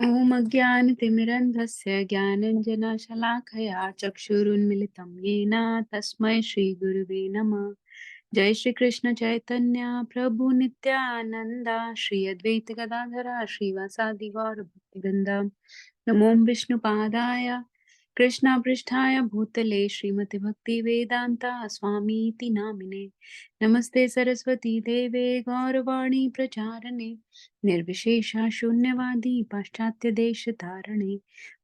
ॐ अज्ञानतिमिरन्धस्य ज्ञानञ्जनशलाकया चक्षुरुन्मिलितं येन तस्मै श्रीगुरुवे नमः। जय श्री कृष्ण चैतन्य प्रभु नित्यानंदा श्री अद्वैत गदाधरा श्रीवासादि गौर भक्तवृंदा। नमो विष्णुपादाय कृष्ण पृष्ठाय भूतले श्रीमति भक्ति वेदांता स्वामीति नामिने। नमस्ते सरस्वती देवे गौरवाणी प्रचारणे निर्विशेषा शून्यवादी पाश्चात्य देश धारणे।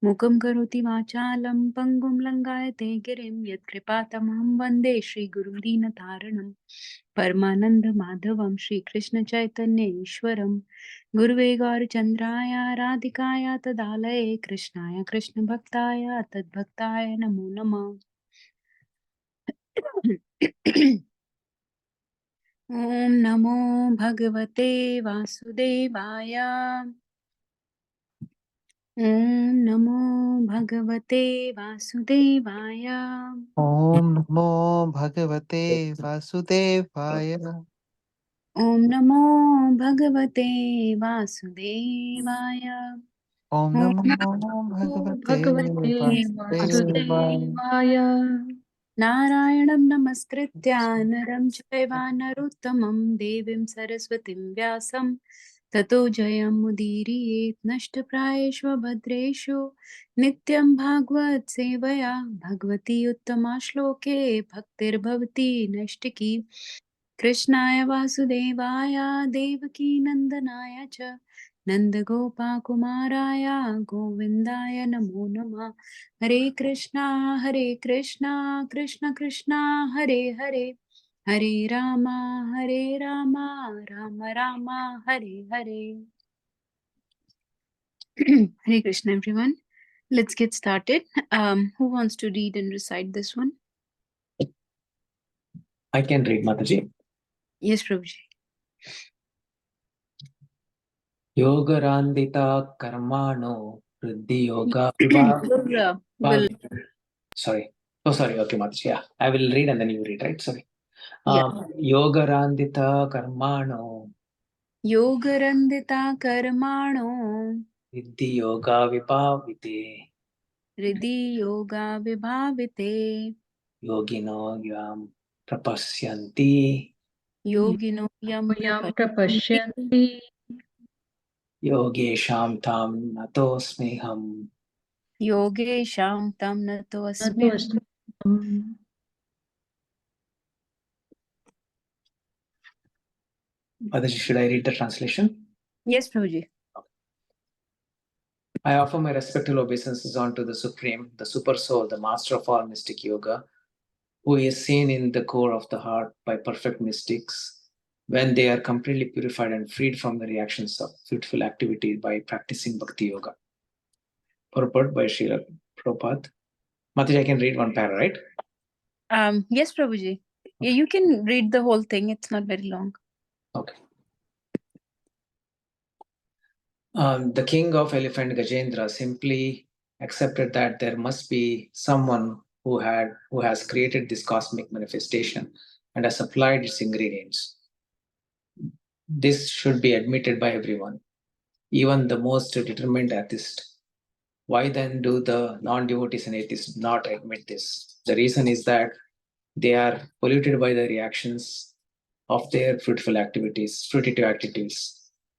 मुखं करोति वाचालं पङ्गुं लङ्घयते गिरिं यत्कृपातमहं वन्दे श्रीगुरुं दीनतारणं। परमानंद माधवम श्री कृष्ण चैतन्य ईश्वरम गुरुवे गौरचंद्राय राधिकाय तदालये कृष्णाय कृष्ण भक्ताय तद्भक्ताय नमो नमः। ओम नमो भगवते वासुदेवाय। ओम नमो भगवते वासुदेवाय। ॐ नमो भगवते वासुदेवाय। ओम नमो भगवते वासुदेवाय। ॐ ओम नमो नमो भगवते भगवते वासुदेवाय। वासुदेवाय। नारायणं नमस्कृत्य नरं चैव नरोत्तमं देवीं सरस्वतीं व्यासं ततो जयमुदीरयेत्। नष्टप्रायेषु भद्रेषु नित्यं भागवत सेवया भगवती उत्तमा श्लोके भक्तिर्भवति नैष्टिकी। कृष्णाय वासुदेवाय देवकी नंदनाय च नन्दगोपाकुमाराय गोविन्दाय नमो नमः। हरे कृष्णा कृष्ण कृष्णा हरे हरे, हरे Ram Ram Ram Hare Hare. Hare Krishna everyone. Let's get started. Who wants to read and recite this one? I can read, Mataji. Yes, Prabhuji. Yogarandita karmano riddhi yoga Will sorry. Oh, sorry. Okay, Mataji. Yeah, I will read and then you read, right? Sorry. yeah. Yogarandita karmano Yogarandita karmano riddhi yoga vibhavite Riddhi yoga vibhavite yogino yam prapasyanti yogino yam tapashyanti yogesham tam natosmiham. yogesham tam nato asmi. Mataji, should I read the translation? Yes, Prabhuji. I offer my respectful obeisances unto the Supreme, the Super Soul, the Master of all mystic yoga, who is seen in the core of the heart by perfect mystics when they are completely purified and freed from the reactions of fruitful activity by practicing Bhakti Yoga. Purport by Srila Prabhupada. Mataji, I can read one para, right? Yes, Prabhuji. Yeah, you can read the whole thing. It's not very long. Okay. The king of elephant Gajendra simply accepted that there must be someone who has created this cosmic manifestation and has supplied its ingredients. This should be admitted by everyone, even the most determined atheist. Why then do the non-devotees and atheists not admit this? The reason is that they are polluted by the reactions of their fruitful activities.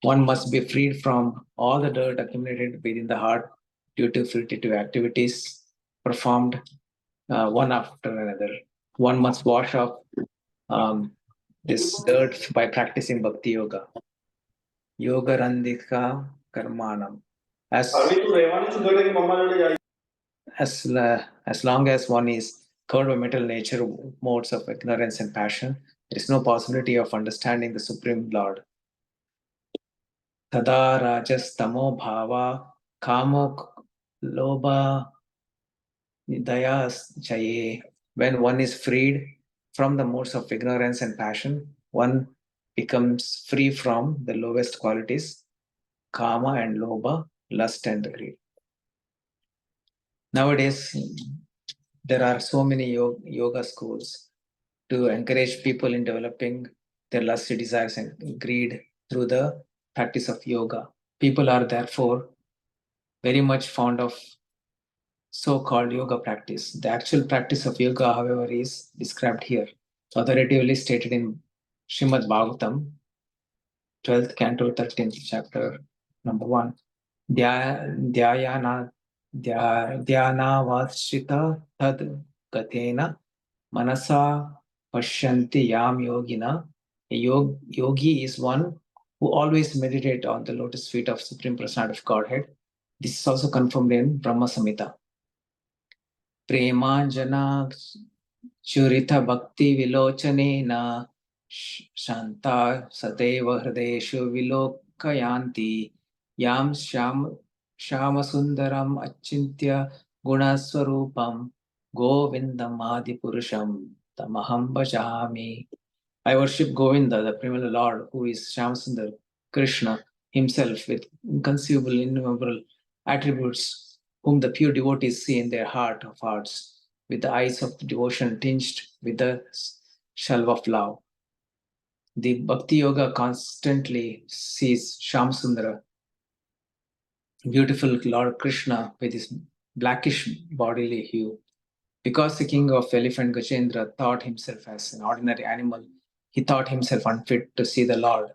One must be freed from all the dirt accumulated within the heart due to fruitive activities performed one after another. One must wash off this dirt by practicing Bhakti Yoga. Yoga Randika Karmanam. As long as one is covered by mental nature, modes of ignorance and passion, there is no possibility of understanding the Supreme Lord. Tada rajas tamo bhava kamo lobha dayas chaye. When one is freed from the modes of ignorance and passion, one becomes free from the lowest qualities, kama and lobha, lust and greed. Nowadays, there are so many yoga schools to encourage people in developing their lusty desires and greed through the practice of yoga. People are therefore very much fond of so-called yoga practice. The actual practice of yoga, however, is described here, authoritatively stated in Srimad Bhagavatam, 12th canto, 13th chapter, number 1. Dhyayana Dhyanavashrita tad gatena manasa pashyanti yam yogina. A yogi is one who always meditate on the lotus feet of Supreme Personality of Godhead. This is also confirmed in Brahma Samhita. Premanjana Churita Bhakti Vilochane Shanta Sadeva Hrideshu Vilokayanti Yam Shamasundaram Achintya Gunaswarupam Govindam Adipurusham Tamaham Bhajami. I worship Govinda, the primal Lord, who is Shyamsundar, Krishna himself, with inconceivable, innumerable attributes, whom the pure devotees see in their heart of hearts, with the eyes of devotion tinged with the shelf of love. The Bhakti Yoga constantly sees Shyamsundara, beautiful Lord Krishna, with his blackish bodily hue. Because the king of elephant Gajendra thought himself as an ordinary animal, he thought himself unfit to see the Lord.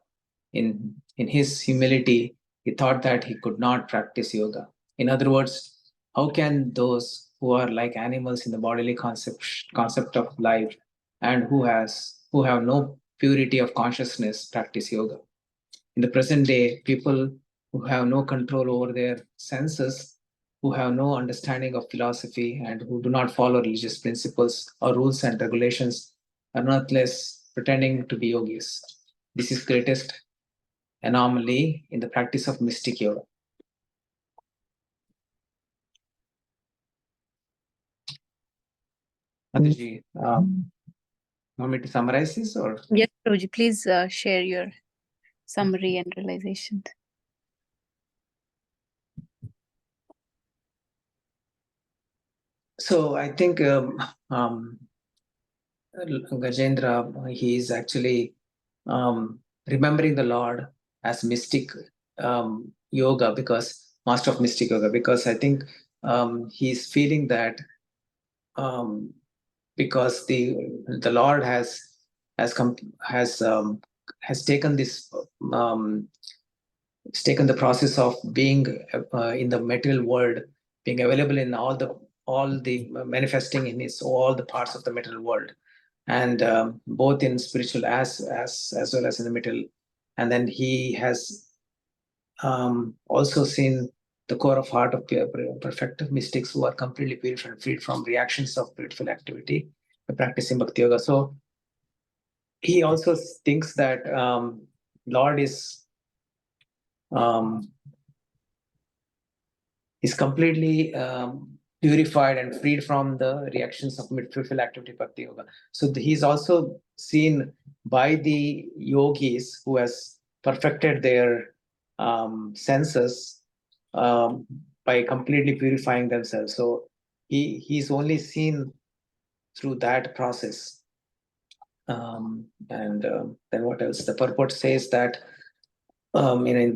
In his humility, he thought that he could not practice yoga. In other words, how can those who are like animals in the bodily concept of life and who have no purity of consciousness practice yoga? In the present day, people who have no control over their senses, who have no understanding of philosophy, and who do not follow religious principles or rules and regulations are not less pretending to be yogis. This is greatest anomaly in the practice of mystic yoga. Mataji, want me to summarize this or? Yes, Roji, please share your summary and realizations. So I think Gajendra, he is actually remembering the Lord as mystic yoga, because master of mystic yoga, because I think he's feeling that because the Lord has taken this it's taken the process of being in the material world, being available in all the manifesting in all the parts of the material world, and both in spiritual as well as in the material. And then he has also seen the core of heart of perfect mystics who are completely purified and freed from reactions of beautiful activity by practicing bhakti yoga. So he also thinks that Lord is completely purified and freed from the reactions of mid-fulfill activity bhakti yoga. So he's also seen by the yogis who has perfected their senses by completely purifying themselves. So he's only seen through that process. And then what else? The purport says that in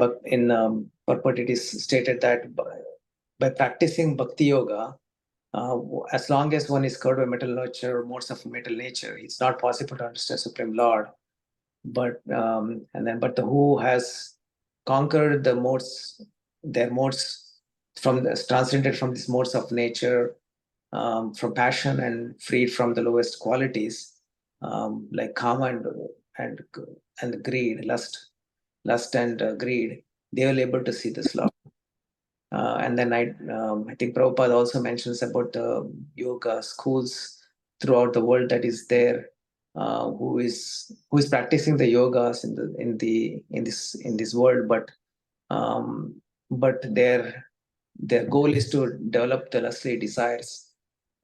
purport it is stated that by practicing bhakti yoga, as long as one is covered by metal nature or modes of metal nature, it's not possible to understand Supreme Lord. But but the who has conquered the modes, their modes transcended from these modes of nature, from passion and freed from the lowest qualities, like karma and greed, lust and greed, they were able to see this Lord. And then I think Prabhupada also mentions about the yoga schools throughout the world that is there, who is practicing the yogas in this world, but their goal is to develop the lustly desires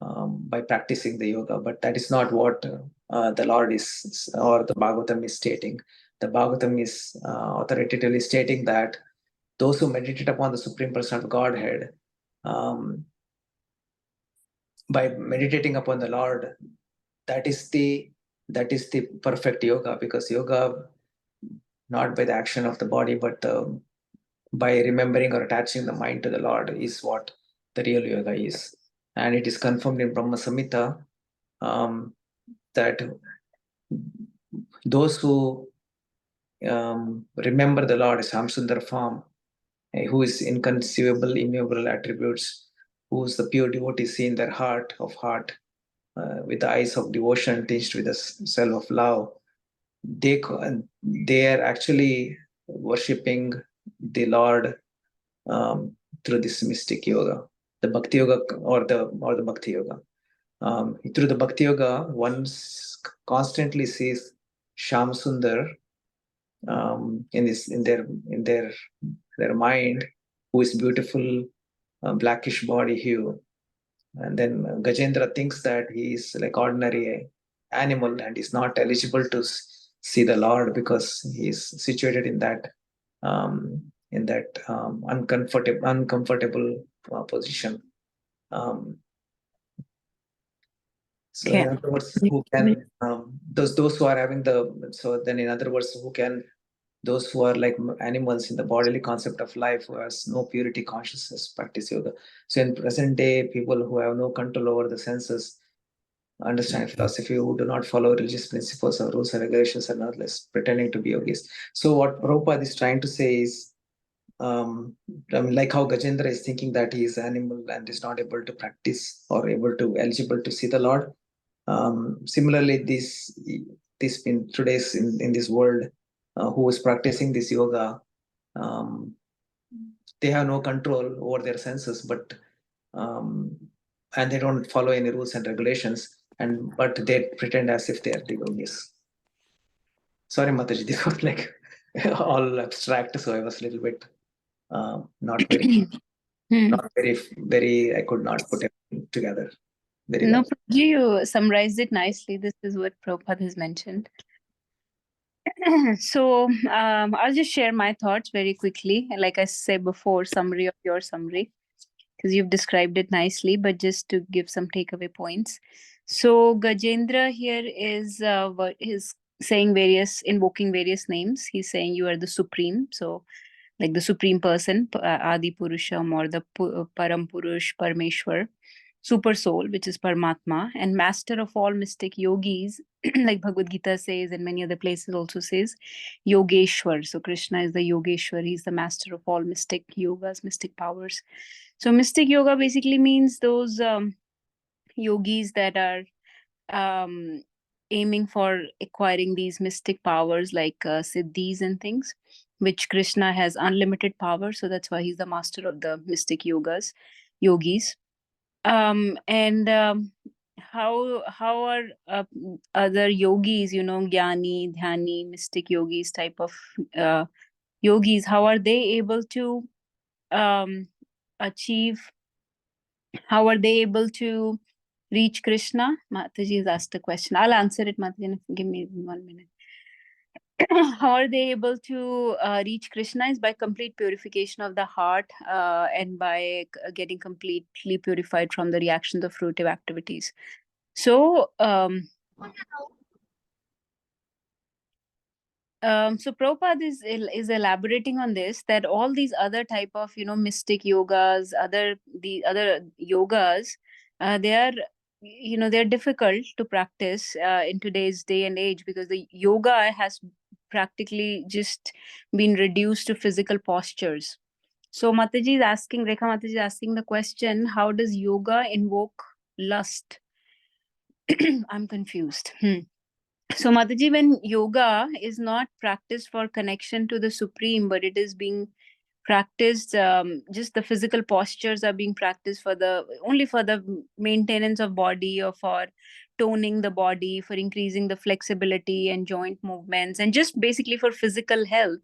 by practicing the yoga. But that is not what the Lord is, or the Bhagavatam is stating. The Bhagavatam is authoritatively stating that those who meditate upon the Supreme Person of Godhead, by meditating upon the Lord, that is the perfect yoga, because yoga, not by the action of the body, but by remembering or attaching the mind to the Lord is what the real yoga is. And it is confirmed in Brahma Samhita that those who remember the Lord as Shamsundar form, who is inconceivable, immovable attributes, who is the pure devotee see in their heart of heart, with the eyes of devotion tinged with the self of love, they are actually worshipping the Lord through this mystic yoga, the Bhakti yoga or the Bhakti yoga. Through the Bhakti yoga, one constantly sees Sham Sundar in their mind, who is beautiful, blackish body hue. And then Gajendra thinks that he is like ordinary animal and is not eligible to see the Lord because he is situated in that uncomfortable position. So Okay. in other words, who can those who are having in other words, who can those who are like animals in the bodily concept of life, who has no purity consciousness, practice yoga. So in present day, people who have no control over the senses understand philosophy, who do not follow religious principles or rules and regulations, are not less pretending to be yogis. So what Prabhupada is trying to say is, like how Gajendra is thinking that he is animal and is not able to practice or eligible to see the Lord. Similarly, this in today's in this world, who is practicing this yoga, they have no control over their senses, but and they don't follow any rules and regulations, but they pretend as if they are devotees. Sorry, Mataji, this was like all abstract, so I was a little bit not very. I could not put it together very No, well. Prabhuji, you summarized it nicely. This is what Prabhupada has mentioned. So I'll just share my thoughts very quickly. Like I said before, summary of your summary, because you've described it nicely, but just to give some takeaway points. So Gajendra here is saying invoking various names. He's saying you are the supreme. So like the supreme person, Adi Purusham, or the Param Purush, Parmeshwar, super soul, which is Paramatma, and master of all mystic yogis, like Bhagavad Gita says, and many other places also says, Yogeshwar. So Krishna is the Yogeshwar. He's the master of all mystic yogas, mystic powers. So mystic yoga basically means those yogis that are aiming for acquiring these mystic powers like siddhis and things, which Krishna has unlimited power. So that's why he's the master of the mystic yogis. And how are other yogis, Jnani, Dhyani, mystic yogis type of yogis, how are they able to achieve? How are they able to reach Krishna? Mataji has asked a question. I'll answer it, Mataji. Give me 1 minute. How are they able to reach Krishna is by complete purification of the heart and by getting completely purified from the reactions of fruitive activities. So, so Prabhupada is elaborating on this, that all these other type of mystic yogas, the other yogas, they are they're difficult to practice in today's day and age, because the yoga has practically just been reduced to physical postures. So Rekha Mataji is asking the question, how does yoga invoke lust? I'm confused. So, Mataji, when yoga is not practiced for connection to the Supreme, but it is being practiced, just the physical postures are being practiced only for the maintenance of body, or for toning the body, for increasing the flexibility and joint movements, and just basically for physical health,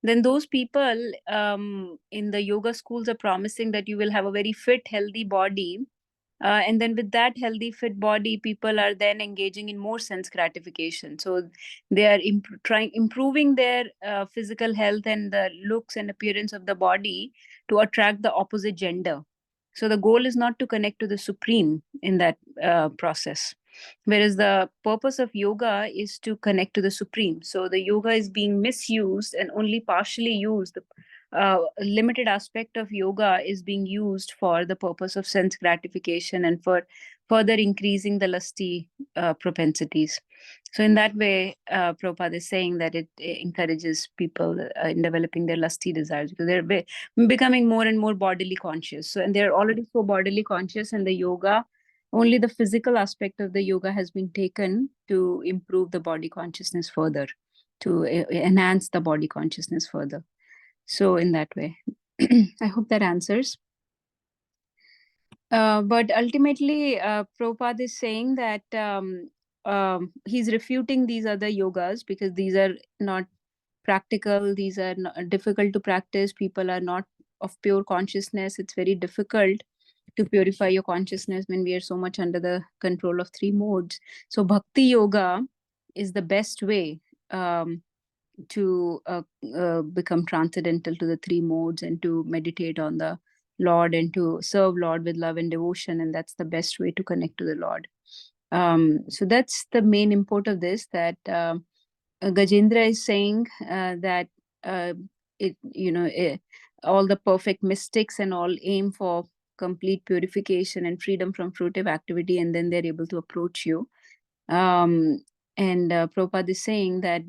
then those people in the yoga schools are promising that you will have a very fit, healthy body, and then with that healthy fit body, people are then engaging in more sense gratification. So they are improving their physical health and the looks and appearance of the body to attract the opposite gender. So the goal is not to connect to the Supreme in that process, whereas the purpose of yoga is to connect to the Supreme. So the yoga is being misused and only partially used. limited aspect of yoga is being used for the purpose of sense gratification and for further increasing the lusty propensities. So in that way, Prabhupada is saying that it encourages people in developing their lusty desires, because they're becoming more and more bodily conscious. So, and they're already so bodily conscious, and the yoga, only the physical aspect of the yoga has been taken to improve the body consciousness further, to enhance the body consciousness further. So in that way, I hope that answers. But ultimately, Prabhupada is saying that he's refuting these other yogas because these are not practical, these are difficult to practice. People are not of pure consciousness. It's very difficult to purify your consciousness when we are so much under the control of three modes. So bhakti yoga is the best way to become transcendental to the three modes and to meditate on the Lord and to serve Lord with love and devotion. And that's the best way to connect to the Lord. So that's the main import of this, that Gajendra is saying that all the perfect mystics and all aim for complete purification and freedom from fruitive activity, and then they're able to approach you. And Prabhupada is saying that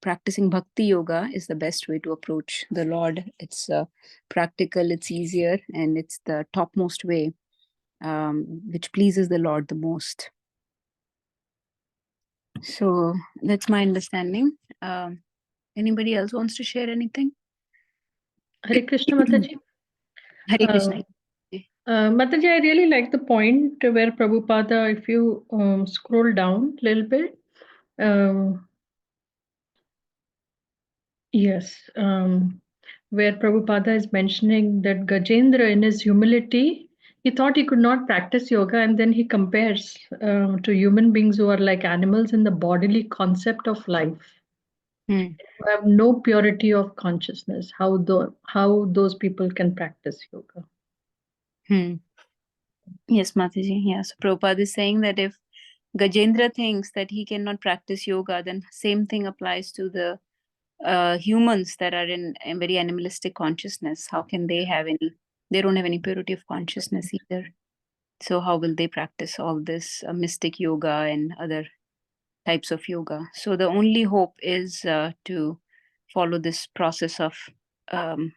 practicing bhakti yoga is the best way to approach the Lord. It's practical, it's easier, and it's the topmost way which pleases the Lord the most. So that's my understanding. Anybody else wants to share anything? Hare Krishna, Mataji. Hare Krishna. Mataji, I really like the point where Prabhupada, if you scroll down a little bit, yes, where Prabhupada is mentioning that Gajendra, in his humility, he thought he could not practice yoga, and then he compares to human beings who are like animals in the bodily concept of life. Who have no purity of consciousness. How those people can practice yoga? Yes, Mataji. Yeah. So Prabhupada is saying that if Gajendra thinks that he cannot practice yoga, then same thing applies to the humans that are in a very animalistic consciousness. How can they have any? They don't have any purity of consciousness either. So how will they practice all this mystic yoga and other types of yoga? So the only hope is to follow this process of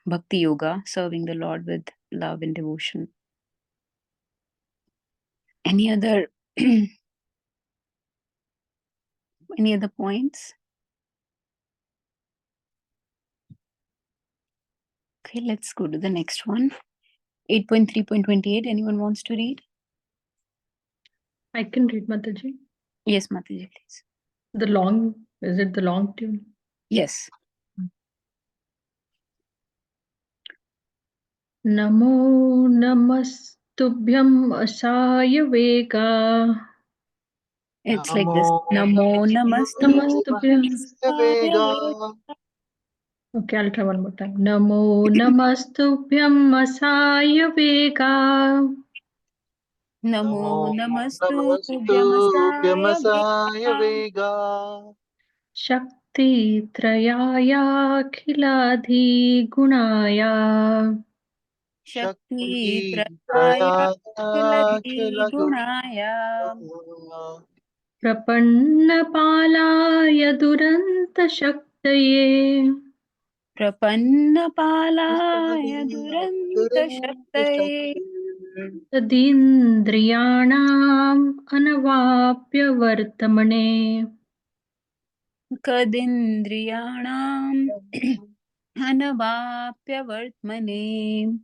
bhakti yoga, serving the Lord with love and devotion. Any other any other points? Okay, let's go to the next one. 8.3.28. Anyone wants to read? I can read, Mataji. Yes, Mataji, please. Is it the long tune? Yes. Namo namastubhyam asaya vega. It's like this. Namo Namastubhyam. namastubhyam. Okay, I'll try one more time. Namo namastubhyam asaya vega. Namo namastubhyam Namastu Vega Shakti trayaya khiladi gunaya. Shakti Praya Trayakiladi Gunaya प्रपन्नपालाय दुरन्तशक्तये Prapannapalaya Duranta Shaktaye तदीन्द्रियाणाम् अनवाप्य वर्तमने Kadindriyanam Anavapya Vartmane.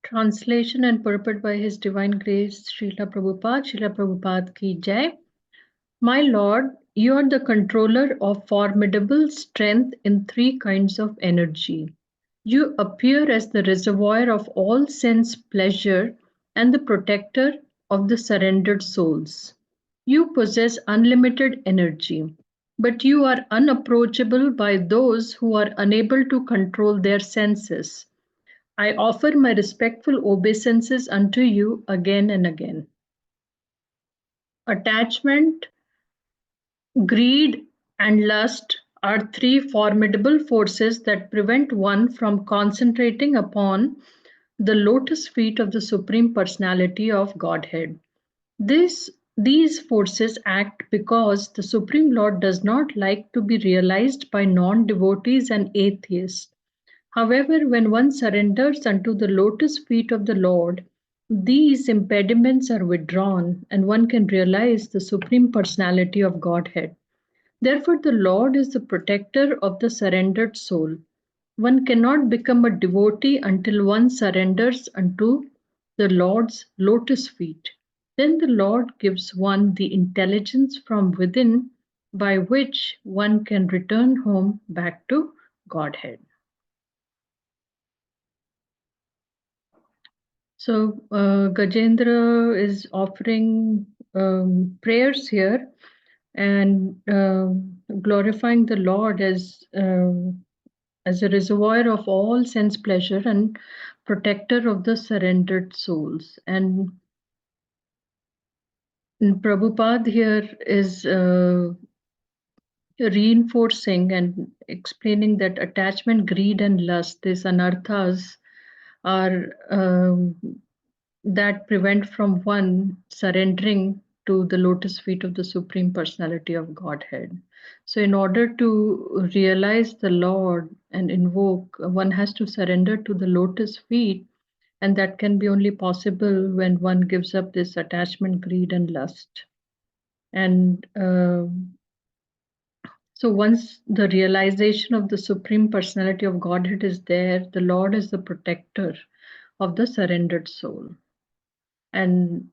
Translation and purport by His Divine Grace Srila Prabhupada. Srila Prabhupada ki jai. My Lord, you are the controller of formidable strength in three kinds of energy. You appear as the reservoir of all sense pleasure and the protector of the surrendered souls. You possess unlimited energy, but you are unapproachable by those who are unable to control their senses. I offer my respectful obeisances unto you again and again. Attachment Greed and lust are three formidable forces that prevent one from concentrating upon the lotus feet of the Supreme Personality of Godhead. These forces act because the Supreme Lord does not like to be realized by non devotees and atheists. However, when one surrenders unto the lotus feet of the Lord, these impediments are withdrawn and one can realize the Supreme Personality of Godhead. Therefore, the Lord is the protector of the surrendered soul. One cannot become a devotee until one surrenders unto the Lord's lotus feet. Then the Lord gives one the intelligence from within by which one can return home back to Godhead. So, Gajendra is offering prayers here and glorifying the Lord as a reservoir of all sense pleasure and protector of the surrendered souls. And Prabhupada here is reinforcing and explaining that attachment, greed, and lust, these anarthas, are that prevent from one surrendering to the lotus feet of the Supreme Personality of Godhead. So, in order to realize the Lord and invoke, one has to surrender to the lotus feet, and that can be only possible when one gives up this attachment, greed, and lust. And so, once the realization of the Supreme Personality of Godhead is there, the Lord is the protector of the surrendered soul. And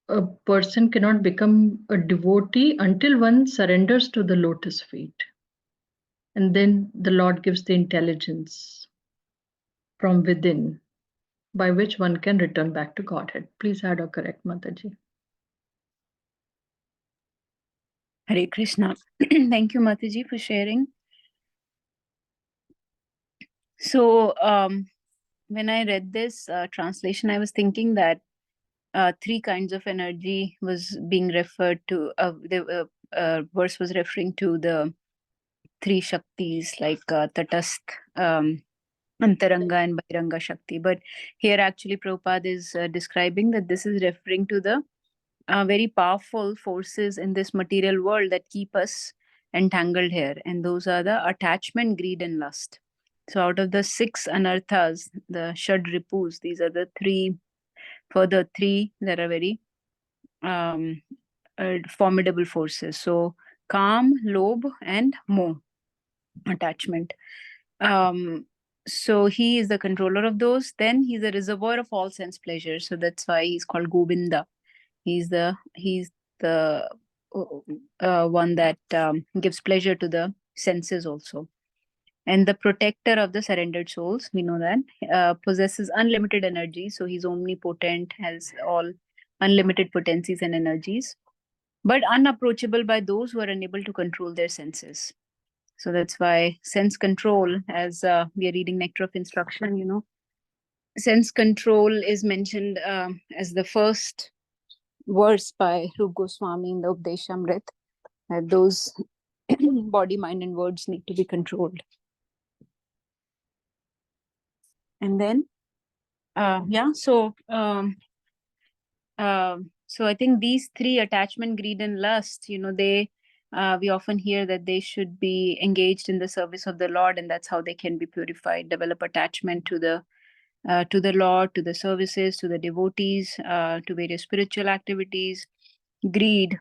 a person cannot become a devotee until one surrenders to the lotus feet. And then the Lord gives the intelligence from within by which one can return back to Godhead. Please add or correct, Mataji. Hare Krishna. Thank you, Mataji, for sharing. So, when I read this translation, I was thinking that three kinds of energy was being referred to. The verse was referring to the three Shaktis, like Tatastha, Antaranga, and Bahiranga Shakti. But here, actually, Prabhupada is describing that this is referring to the very powerful forces in this material world that keep us entangled here. And those are the attachment, greed, and lust. So out of the 6 anarthas, the Shad Ripus, these are the further three that are very formidable forces. So Kam, Lobh, and Moh, attachment. So he is the controller of those. Then he's a reservoir of all sense pleasures. So that's why he's called Govinda. He's the one that gives pleasure to the senses also. And the protector of the surrendered souls, we know that, possesses unlimited energy. So he's omnipotent, has all unlimited potencies and energies, but unapproachable by those who are unable to control their senses. So that's why sense control, as we are reading Nectar of Instruction, sense control is mentioned as the first verse by Rup Goswami in the Updeshamrit, that those body, mind, and words need to be controlled. And then, so I think these three, attachment, greed, and lust, they we often hear that they should be engaged in the service of the Lord, and that's how they can be purified. Develop attachment to the Lord, to the services, to the devotees, to various spiritual activities. Greed,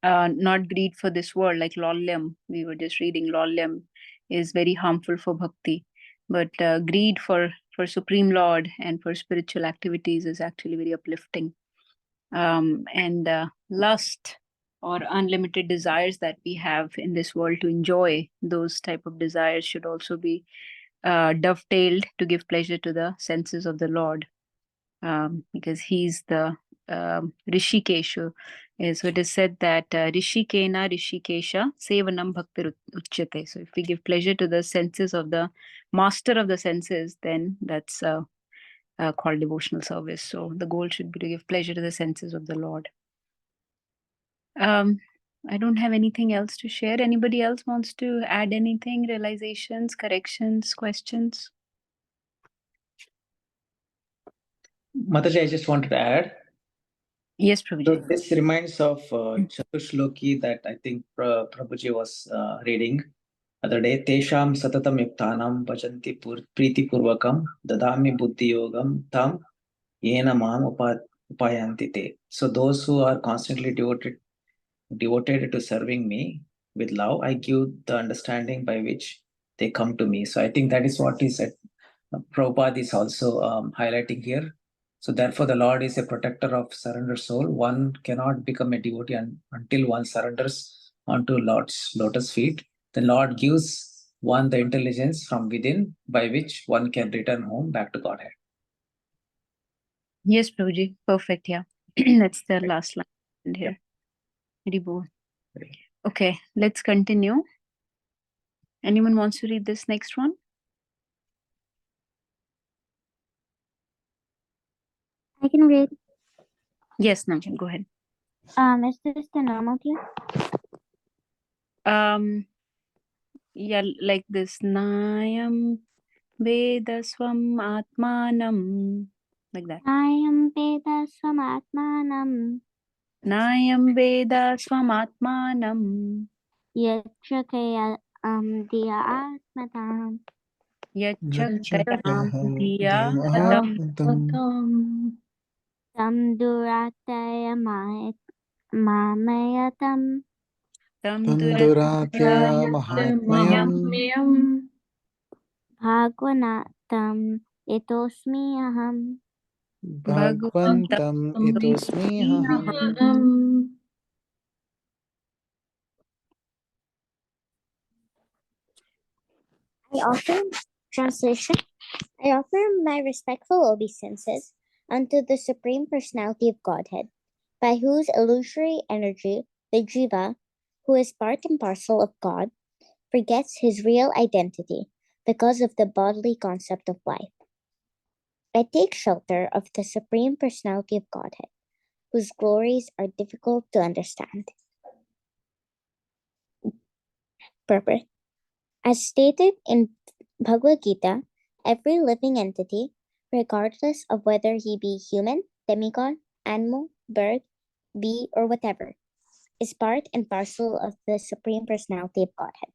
not greed for this world, like lolyam. We were just reading lolyam is very harmful for bhakti, but greed for Supreme Lord and for spiritual activities is actually very uplifting. And lust or unlimited desires that we have in this world to enjoy, those type of desires should also be dovetailed to give pleasure to the senses of the Lord, because he's the Rishikesha. So it is said that Rishikena Rishikesha Sevanam Bhakti Uchyate. So if we give pleasure to the senses of the master of the senses, then that's called devotional service. So the goal should be to give pleasure to the senses of the Lord. I don't have anything else to share. Anybody else wants to add anything? Realizations, corrections, questions? Mataji, I just wanted to add. Yes, So Prabhuji. this reminds of Chatushloki that I think Prabhuji was reading other day. Tesham satatam yuktanam vajanti priti purvakam dadami buddhi yogam tam yena mam upayanti te. So those who are constantly devoted to serving me with love, I give the understanding by which they come to me. So I think that is what is at Prabhupada is also highlighting here. So therefore, the Lord is a protector of surrendered soul. One cannot become a devotee until one surrenders onto Lord's lotus feet. The Lord gives one the intelligence from within by which one can return home back to Godhead. Yes, Prabhuji. Perfect. Yeah. That's the last line in here. Very bold. Okay, let's continue. Anyone wants to read this next one? I can read. Yes, Namjan, go ahead. Is this the normal tune? Yeah, like this. Nayam Vedaswam Atmanam. Like that. Ayam Veda Swamatmanam Nayam Vedaswam Atmanam. Yachakaya Diya Atmatam Yachakayam Diya Diyam Tam Tam Durataya Mamayatam Tam Tanduratya Mahatmayam Mahatmyam Bhagwanatam Itosmi Aham Bhagwantam Itosmiham. I offer translation. I offer my respectful obeisances unto the Supreme Personality of Godhead, by whose illusory energy the jiva, who is part and parcel of God, forgets his real identity because of the bodily concept of life. I take shelter of the Supreme Personality of Godhead, whose glories are difficult to understand. Purpose. As stated in Bhagavad Gita, every living entity, regardless of whether he be human, demigod, animal, bird, bee, or whatever, is part and parcel of the Supreme Personality of Godhead.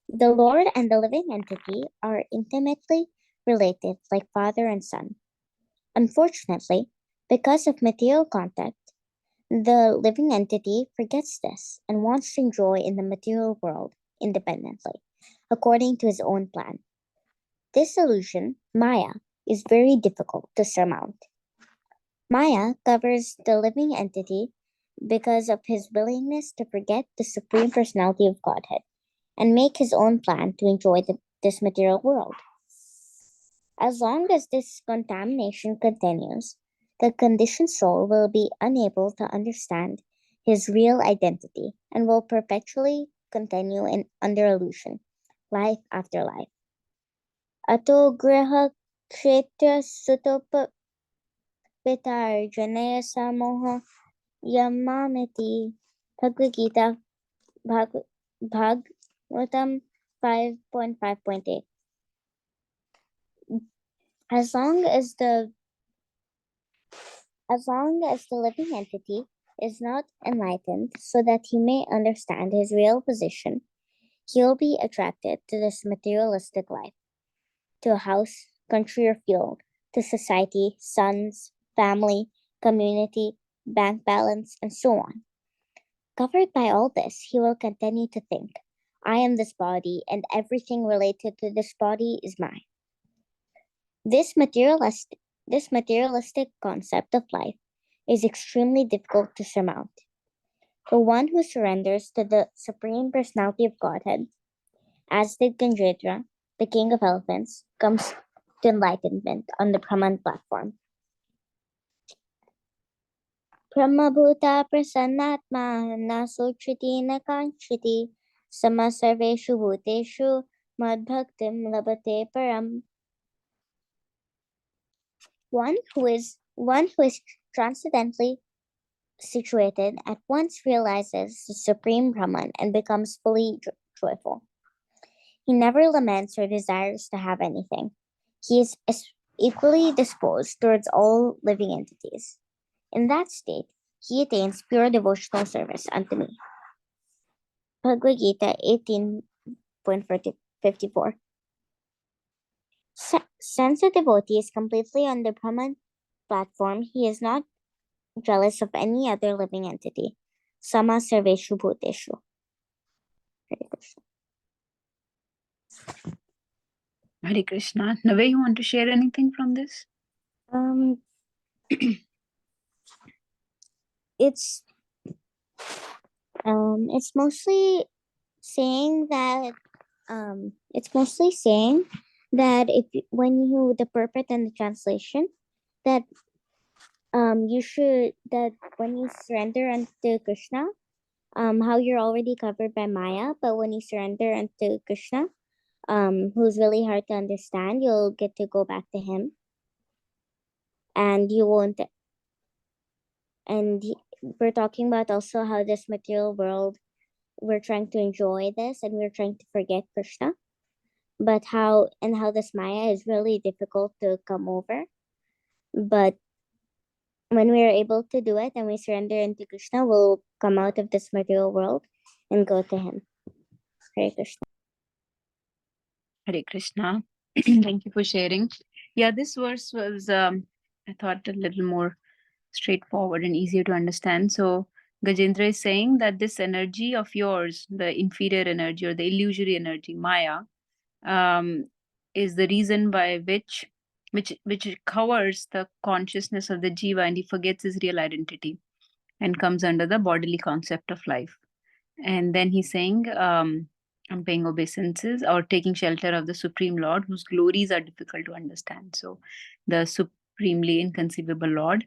The Lord and the living entity are intimately related like father and son. Unfortunately, because of material contact, the living entity forgets this and wants to enjoy in the material world independently, according to his own plan. This illusion, Maya, is very difficult to surmount. Maya covers the living entity because of his willingness to forget the Supreme Personality of Godhead and make his own plan to enjoy this material world. As long as this contamination continues, the conditioned soul will be unable to understand his real identity and will perpetually continue under illusion, life after life. Ato griha kshetra sutopa pitar janaya samoha yamamiti. Bhagavad Gita, Bhagavatam 5.5.8. As long as the living entity is not enlightened so that he may understand his real position, he will be attracted to this materialistic life, to a house, country, or field, to society, sons, family, community, bank balance, and so on. Covered by all this, he will continue to think, I am this body, and everything related to this body is mine. This materialistic concept of life is extremely difficult to surmount. The one who surrenders to the Supreme Personality of Godhead, as did Gajendra, the king of elephants, comes to enlightenment on the Brahman platform. Brahmabhuta prasannatma na suchiti na kanchiti samasarveshu bhuteshu madbhaktim labate param. One who is transcendently situated, at once realizes the Supreme Brahman and becomes fully joyful. He never laments or desires to have anything. He is equally disposed towards all living entities. In that state, he attains pure devotional service unto me. Bhagavad Gita 18.54. Since a devotee is completely on the Brahman platform, he is not jealous of any other living entity. Sama sarveshu bhuteshu. Hare Krishna. Hare Krishna. Nave, you want to share anything from this? It's mostly saying that if when you the purport and the translation that you should that when you surrender unto Krishna, how you're already covered by Maya, but when you surrender unto Krishna, who's really hard to understand, you'll get to go back to him, and you won't. And we're talking about also how this material world, we're trying to enjoy this and we're trying to forget Krishna, but how this Maya is really difficult to come over. But when we are able to do it and we surrender into Krishna, we'll come out of this material world and go to him. Hare Krishna. Hare Krishna. Thank you for sharing. Yeah, this verse was, I thought, a little more straightforward and easier to understand. So Gajendra is saying that this energy of yours, the inferior energy or the illusory energy, Maya, is the reason by which covers the consciousness of the jiva, and he forgets his real identity and comes under the bodily concept of life. And then he's saying, I'm paying obeisances or taking shelter of the Supreme Lord, whose glories are difficult to understand. So the supremely inconceivable Lord,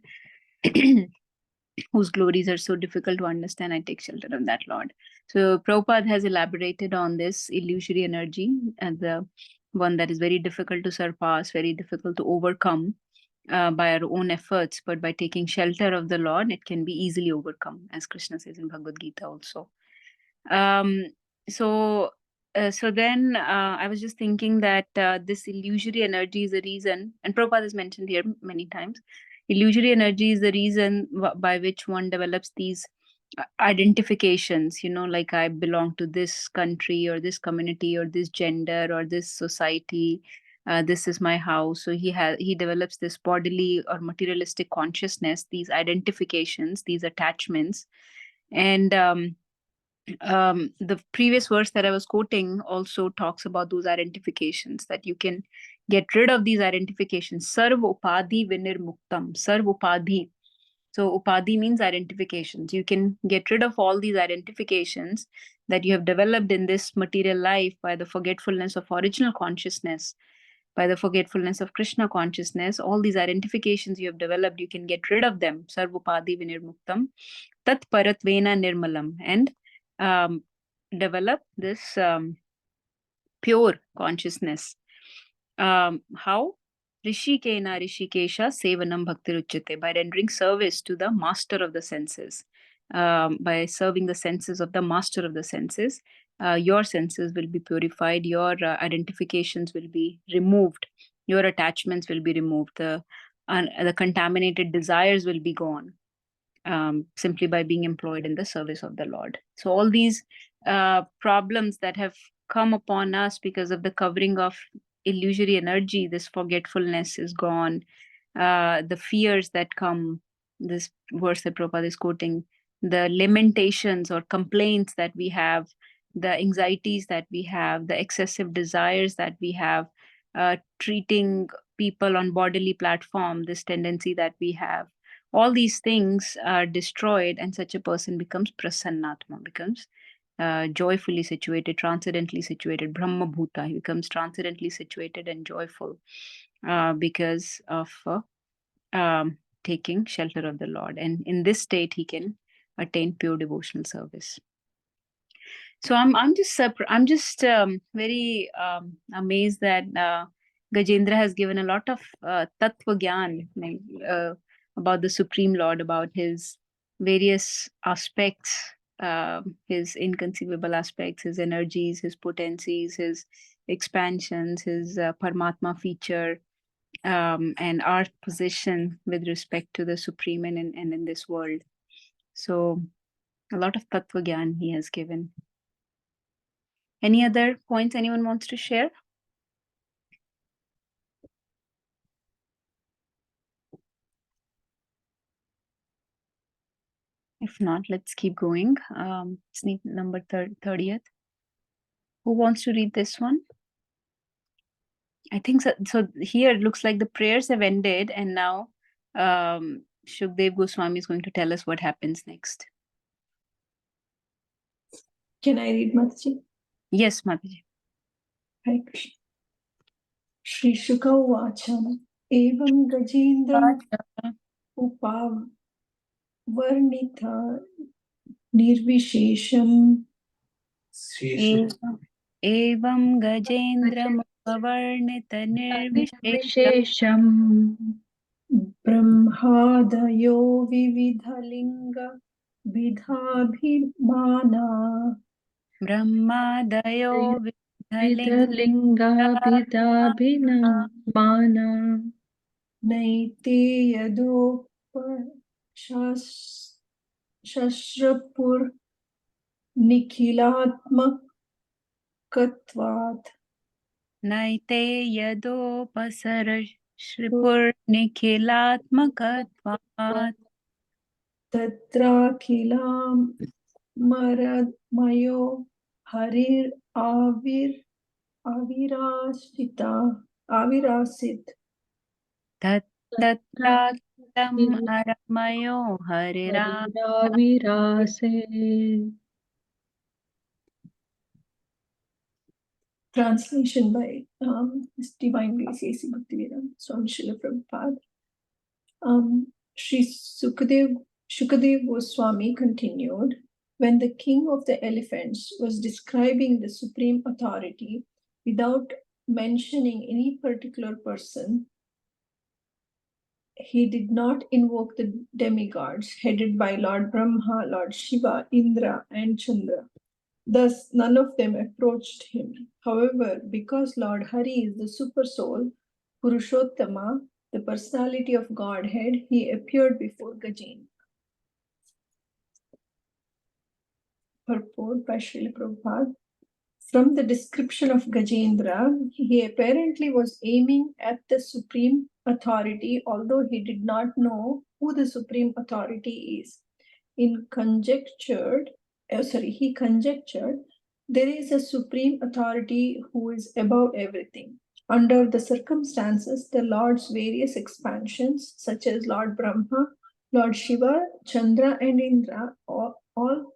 whose glories are so difficult to understand, I take shelter of that Lord. So Prabhupada has elaborated on this illusory energy and the one that is very difficult to surpass, very difficult to overcome by our own efforts, but by taking shelter of the Lord, it can be easily overcome, as Krishna says in Bhagavad Gita also. Um, so then I was just thinking that this illusory energy is the reason, and Prabhupada has mentioned here many times, illusory energy is the reason by which one develops these identifications, like I belong to this country or this community or this gender or this society. This is my house. So he develops this bodily or materialistic consciousness, these identifications, these attachments, and the previous verse that I was quoting also talks about those identifications, that you can get rid of these identifications. Sarv upadhi vinirmuktam. Sarv upadhi. So upadhi means identifications. You can get rid of all these identifications that you have developed in this material life by the forgetfulness of original consciousness, by the forgetfulness of Krishna consciousness. All these identifications you have developed, you can get rid of them. Sarv upadhi vinirmuktam. Tat paratvena nirmalam. And develop this pure consciousness. How? Rishikena Rishikesha Sevanam Bhaktiruchyate, by rendering service to the master of the senses. By serving the senses of the master of the senses, your senses will be purified, your identifications will be removed, your attachments will be removed, the contaminated desires will be gone. Simply by being employed in the service of the Lord. So all these problems that have come upon us because of the covering of illusory energy, this forgetfulness is gone. The fears that come, this verse that Prabhupada is quoting, the lamentations or complaints that we have, the anxieties that we have, the excessive desires that we have, treating people on bodily platform, this tendency that we have, all these things are destroyed, and such a person becomes prasannatma, becomes joyfully situated, transcendently situated, brahma bhuta. He becomes transcendently situated and joyful because of taking shelter of the Lord. And in this state, he can attain pure devotional service. So I'm just very amazed that Gajendra has given a lot of tattva gyan, about the Supreme Lord, about his various aspects, his inconceivable aspects, his energies, his potencies, his expansions, his Paramatma feature, and our position with respect to the Supreme and in this world. So, a lot of Tattva Gyan he has given. Any other points anyone wants to share? If not, let's keep going. Sneak number 30th. Who wants to read this one? I think so. So here it looks like the prayers have ended, and now Shukdev Goswami is going to tell us what happens next. Can I read, Mataji? Yes, Mataji. Hare Krishna. Shri Shuka Vacham Evam Gajendra Upavarnitha Nirvishesham Evam Gajendra Mupavarnita Nirvishesham Vishesham Brahmadayo Vividhalinga Vidhabhimana Brahmadayo Vidhalinga Vidabhina Mana Naite Shashrapur Nikhilatmakatvat Naite Yadopasara Shripur Nikhilatmakatvat Tatrakilam Maradmayo Harir Avirasit Tatrakilam Aramayo Harira Virase. Translation by His Divine Grace A.C. Bhaktivedanta Swami Srila Prabhupada. Sri Shukadev Goswami continued, when the king of the elephants was describing the supreme authority without mentioning any particular person, he did not invoke the demigods headed by Lord Brahma, Lord Shiva, Indra, and Chandra. Thus, none of them approached him. However, because Lord Hari is the super soul, Purushottama, the personality of Godhead, he appeared before Gajendra. Purport by Srila Prabhupada. From the description of Gajendra, he apparently was aiming at the supreme authority, although he did not know who the supreme authority is. He conjectured there is a supreme authority who is above everything. Under the circumstances, the Lord's various expansions, such as Lord Brahma, Lord Shiva, Chandra, and Indra, all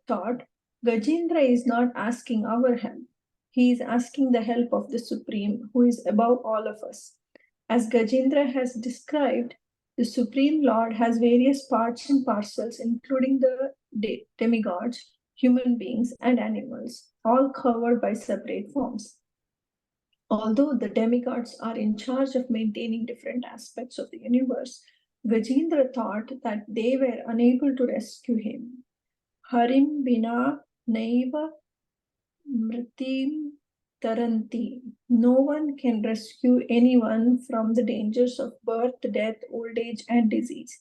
thought Gajendra is not asking our help. He is asking the help of the Supreme, who is above all of us. As Gajendra has described, the Supreme Lord has various parts and parcels, including the demigods, human beings, and animals, all covered by separate forms. Although the demigods are in charge of maintaining different aspects of the universe, Gajendra thought that they were unable to rescue him. Harim Bina Naiva Mritim Taranti. No one can rescue anyone from the dangers of birth, death, old age, and disease.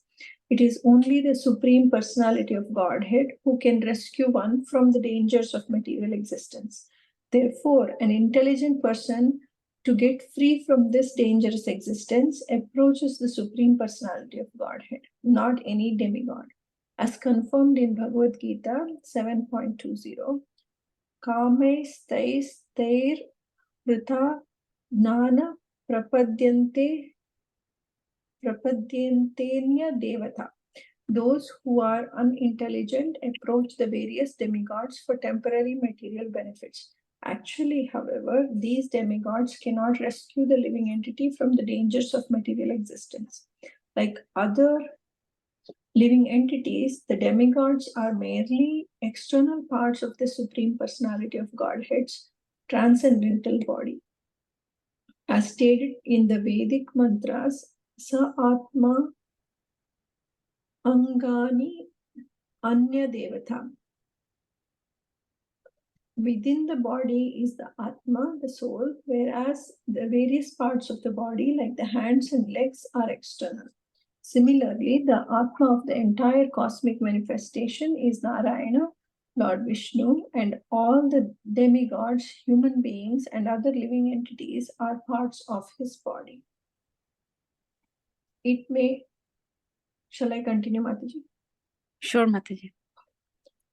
It is only the Supreme Personality of Godhead who can rescue one from the dangers of material existence. Therefore, an intelligent person, to get free from this dangerous existence, approaches the Supreme Personality of Godhead, not any demigod. As confirmed in Bhagavad Gita 7.20, Kamaistair Vrita Nana Prapadyante Prapadyantenya Devata. Those who are unintelligent approach the various demigods for temporary material benefits. Actually, however, these demigods cannot rescue the living entity from the dangers of material existence. Like other living entities, the demigods are merely external parts of the Supreme Personality of Godhead's transcendental body. As stated in the Vedic mantras, Sa Atma Angani Anya Devata. Within the body is the Atma, the soul, whereas the various parts of the body, like the hands and legs, are external. Similarly, the Atma of the entire cosmic manifestation is Narayana, Lord Vishnu, and all the demigods, human beings, and other living entities are parts of his body. It may, shall I continue, Mataji? Sure, Mataji.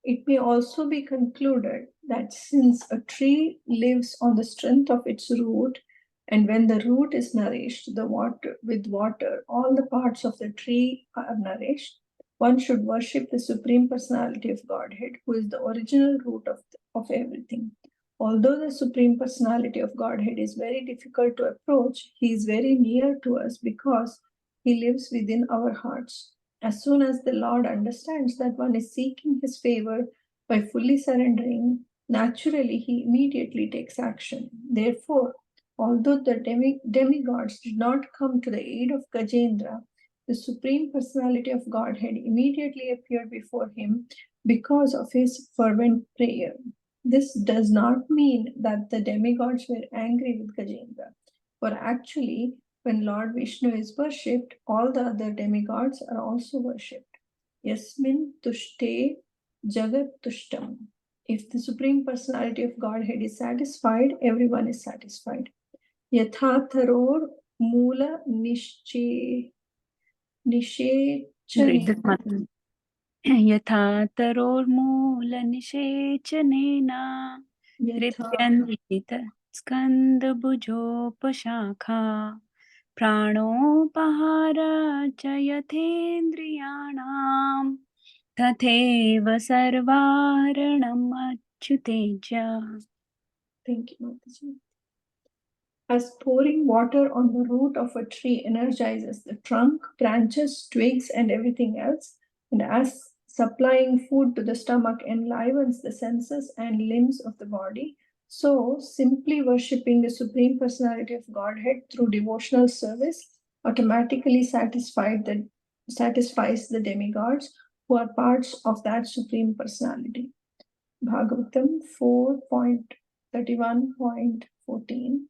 It may also be concluded that since a tree lives on the strength of its root, and when the root is nourished with water, all the parts of the tree are nourished, one should worship the Supreme Personality of Godhead, who is the original root of everything. Although the Supreme Personality of Godhead is very difficult to approach, he is very near to us because he lives within our hearts. As soon as the Lord understands that one is seeking his favor by fully surrendering, naturally he immediately takes action. Therefore, although the demigods did not come to the aid of Gajendra, the Supreme Personality of Godhead immediately appeared before him because of his fervent prayer. This does not mean that the demigods were angry with Gajendra, for actually, when Lord Vishnu is worshipped, all the other demigods are also worshipped. Yasmin tushte jagat tushtam. If the Supreme Personality of Godhead is satisfied, everyone is satisfied. Yathatharor mula Read nishechane. this, Mataji. यथा तरोर्मूलनिषेचनेन तृप्यन्वित स्कन्दभुजोपशाखा प्राणोपहार च यथेन्द्रियाणां तथैव सर्वारणम् अच्युतेज. Thank you, Mataji. As pouring water on the root of a tree energizes the trunk, branches, twigs, and everything else, and as supplying food to the stomach enlivens the senses and limbs of the body, so simply worshipping the Supreme Personality of Godhead through devotional service automatically satisfies the demigods who are parts of that Supreme Personality. Bhagavatam 4.31.14.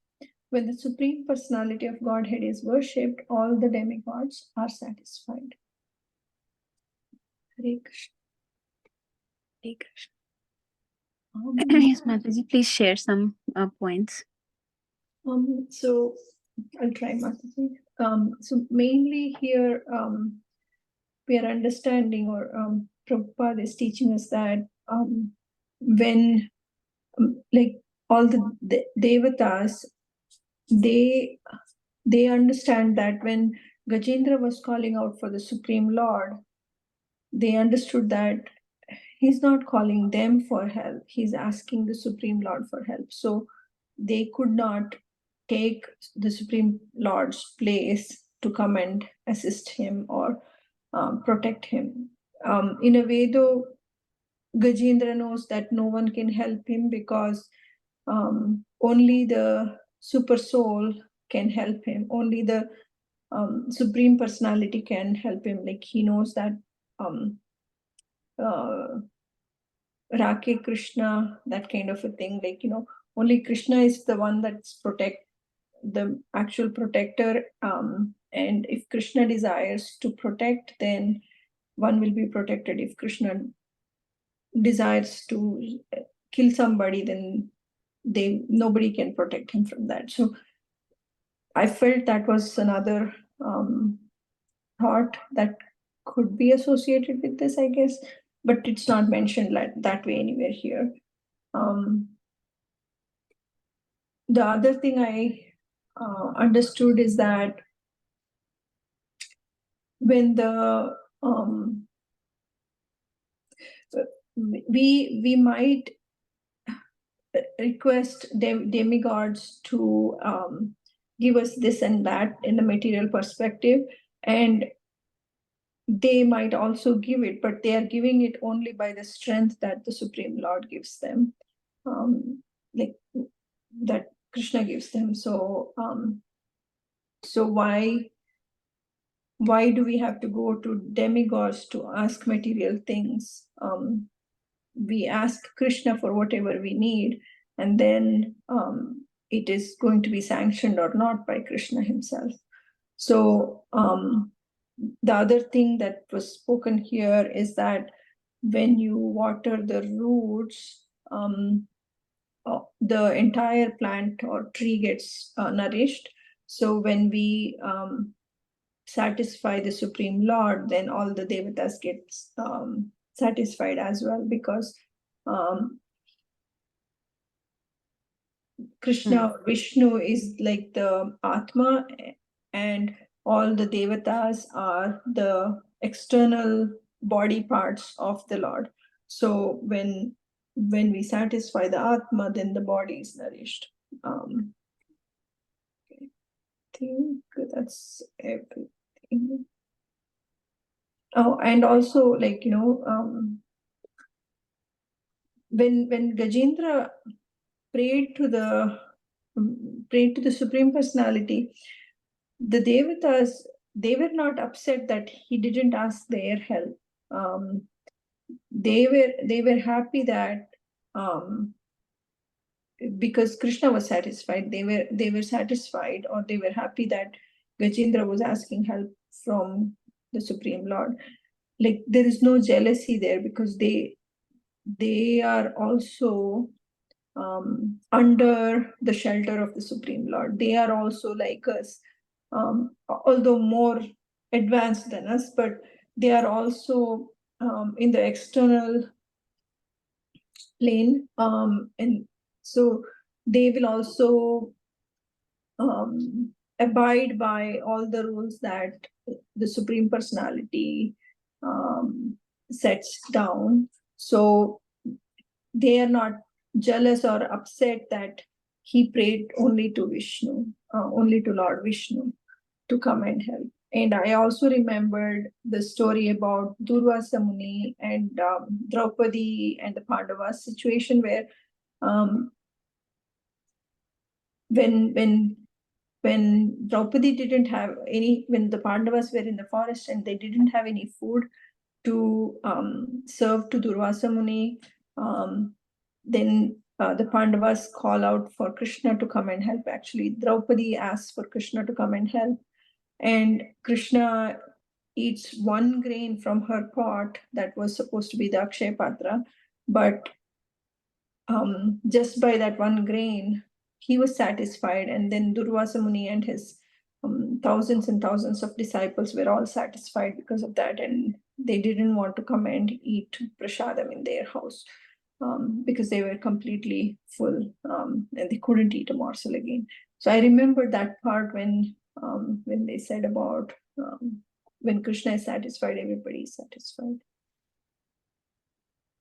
When the Supreme Personality of Godhead is worshipped, all the demigods are satisfied. Hare Krishna. Hare Krishna. Yes, Mataji, please share some points. So I'll try, Mataji. So mainly here we are understanding, or Prabhupada is teaching us that when like all the devatas, they understand that when Gajendra was calling out for the Supreme Lord, they understood that he's not calling them for help, he's asking the Supreme Lord for help. So they could not take the Supreme Lord's place to come and assist him or protect him. In a way, though, Gajendra knows that no one can help him because only the super soul can help him. Only the Supreme Personality can help him. Like he knows that Rake Krishna, that kind of a thing. Like, only Krishna is the one that's the actual protector. And if Krishna desires to protect, then one will be protected. If Krishna desires to kill somebody, then nobody can protect him from that. So I felt that was another thought that could be associated with this, I guess, but it's not mentioned like that way anywhere here. The other thing I understood is that when the we might request demigods to give us this and that in a material perspective, and they might also give it, but they are giving it only by the strength that the Supreme Lord gives them, like that Krishna gives them. So why why do we have to go to demigods to ask material things? We ask Krishna for whatever we need, and then it is going to be sanctioned or not by Krishna himself. So the other thing that was spoken here is that when you water the roots, the entire plant or tree gets nourished. So when we satisfy the Supreme Lord, then all the devatas get satisfied as well, because Krishna or Vishnu is like the Atma, and all the devatas are the external body parts of the Lord. So when we satisfy the Atma, then the body is nourished. Okay. I think that's everything. Oh, and also, like, when Gajendra prayed to the Supreme Personality, the devatas, they were not upset that he didn't ask their help. They were happy that because Krishna was satisfied, they were satisfied, or they were happy that Gajendra was asking help from the Supreme Lord. Like, there is no jealousy there, because they are also under the shelter of the Supreme Lord. They are also like us, although more advanced than us, but they are also in the external plane, and so they will also abide by all the rules that the Supreme Personality sets down. So they are not jealous or upset that he prayed only to Vishnu, only to Lord Vishnu to come and help. And I also remembered the story about Durvasa Muni and Draupadi and the Pandavas situation, where when Draupadi didn't have any, when the Pandavas were in the forest and they didn't have any food to serve to Durvasa Muni, then the Pandavas call out for Krishna to come and help. Actually, Draupadi asks for Krishna to come and help, and Krishna eats one grain from her pot that was supposed to be the Akshay Patra, but just by that one grain, he was satisfied, and then Durvasa Muni and his thousands and thousands of disciples were all satisfied because of that, and they didn't want to come and eat prasadam in their house because they were completely full, and they couldn't eat a morsel again. So I remember that part when they said about when Krishna is satisfied, everybody is satisfied.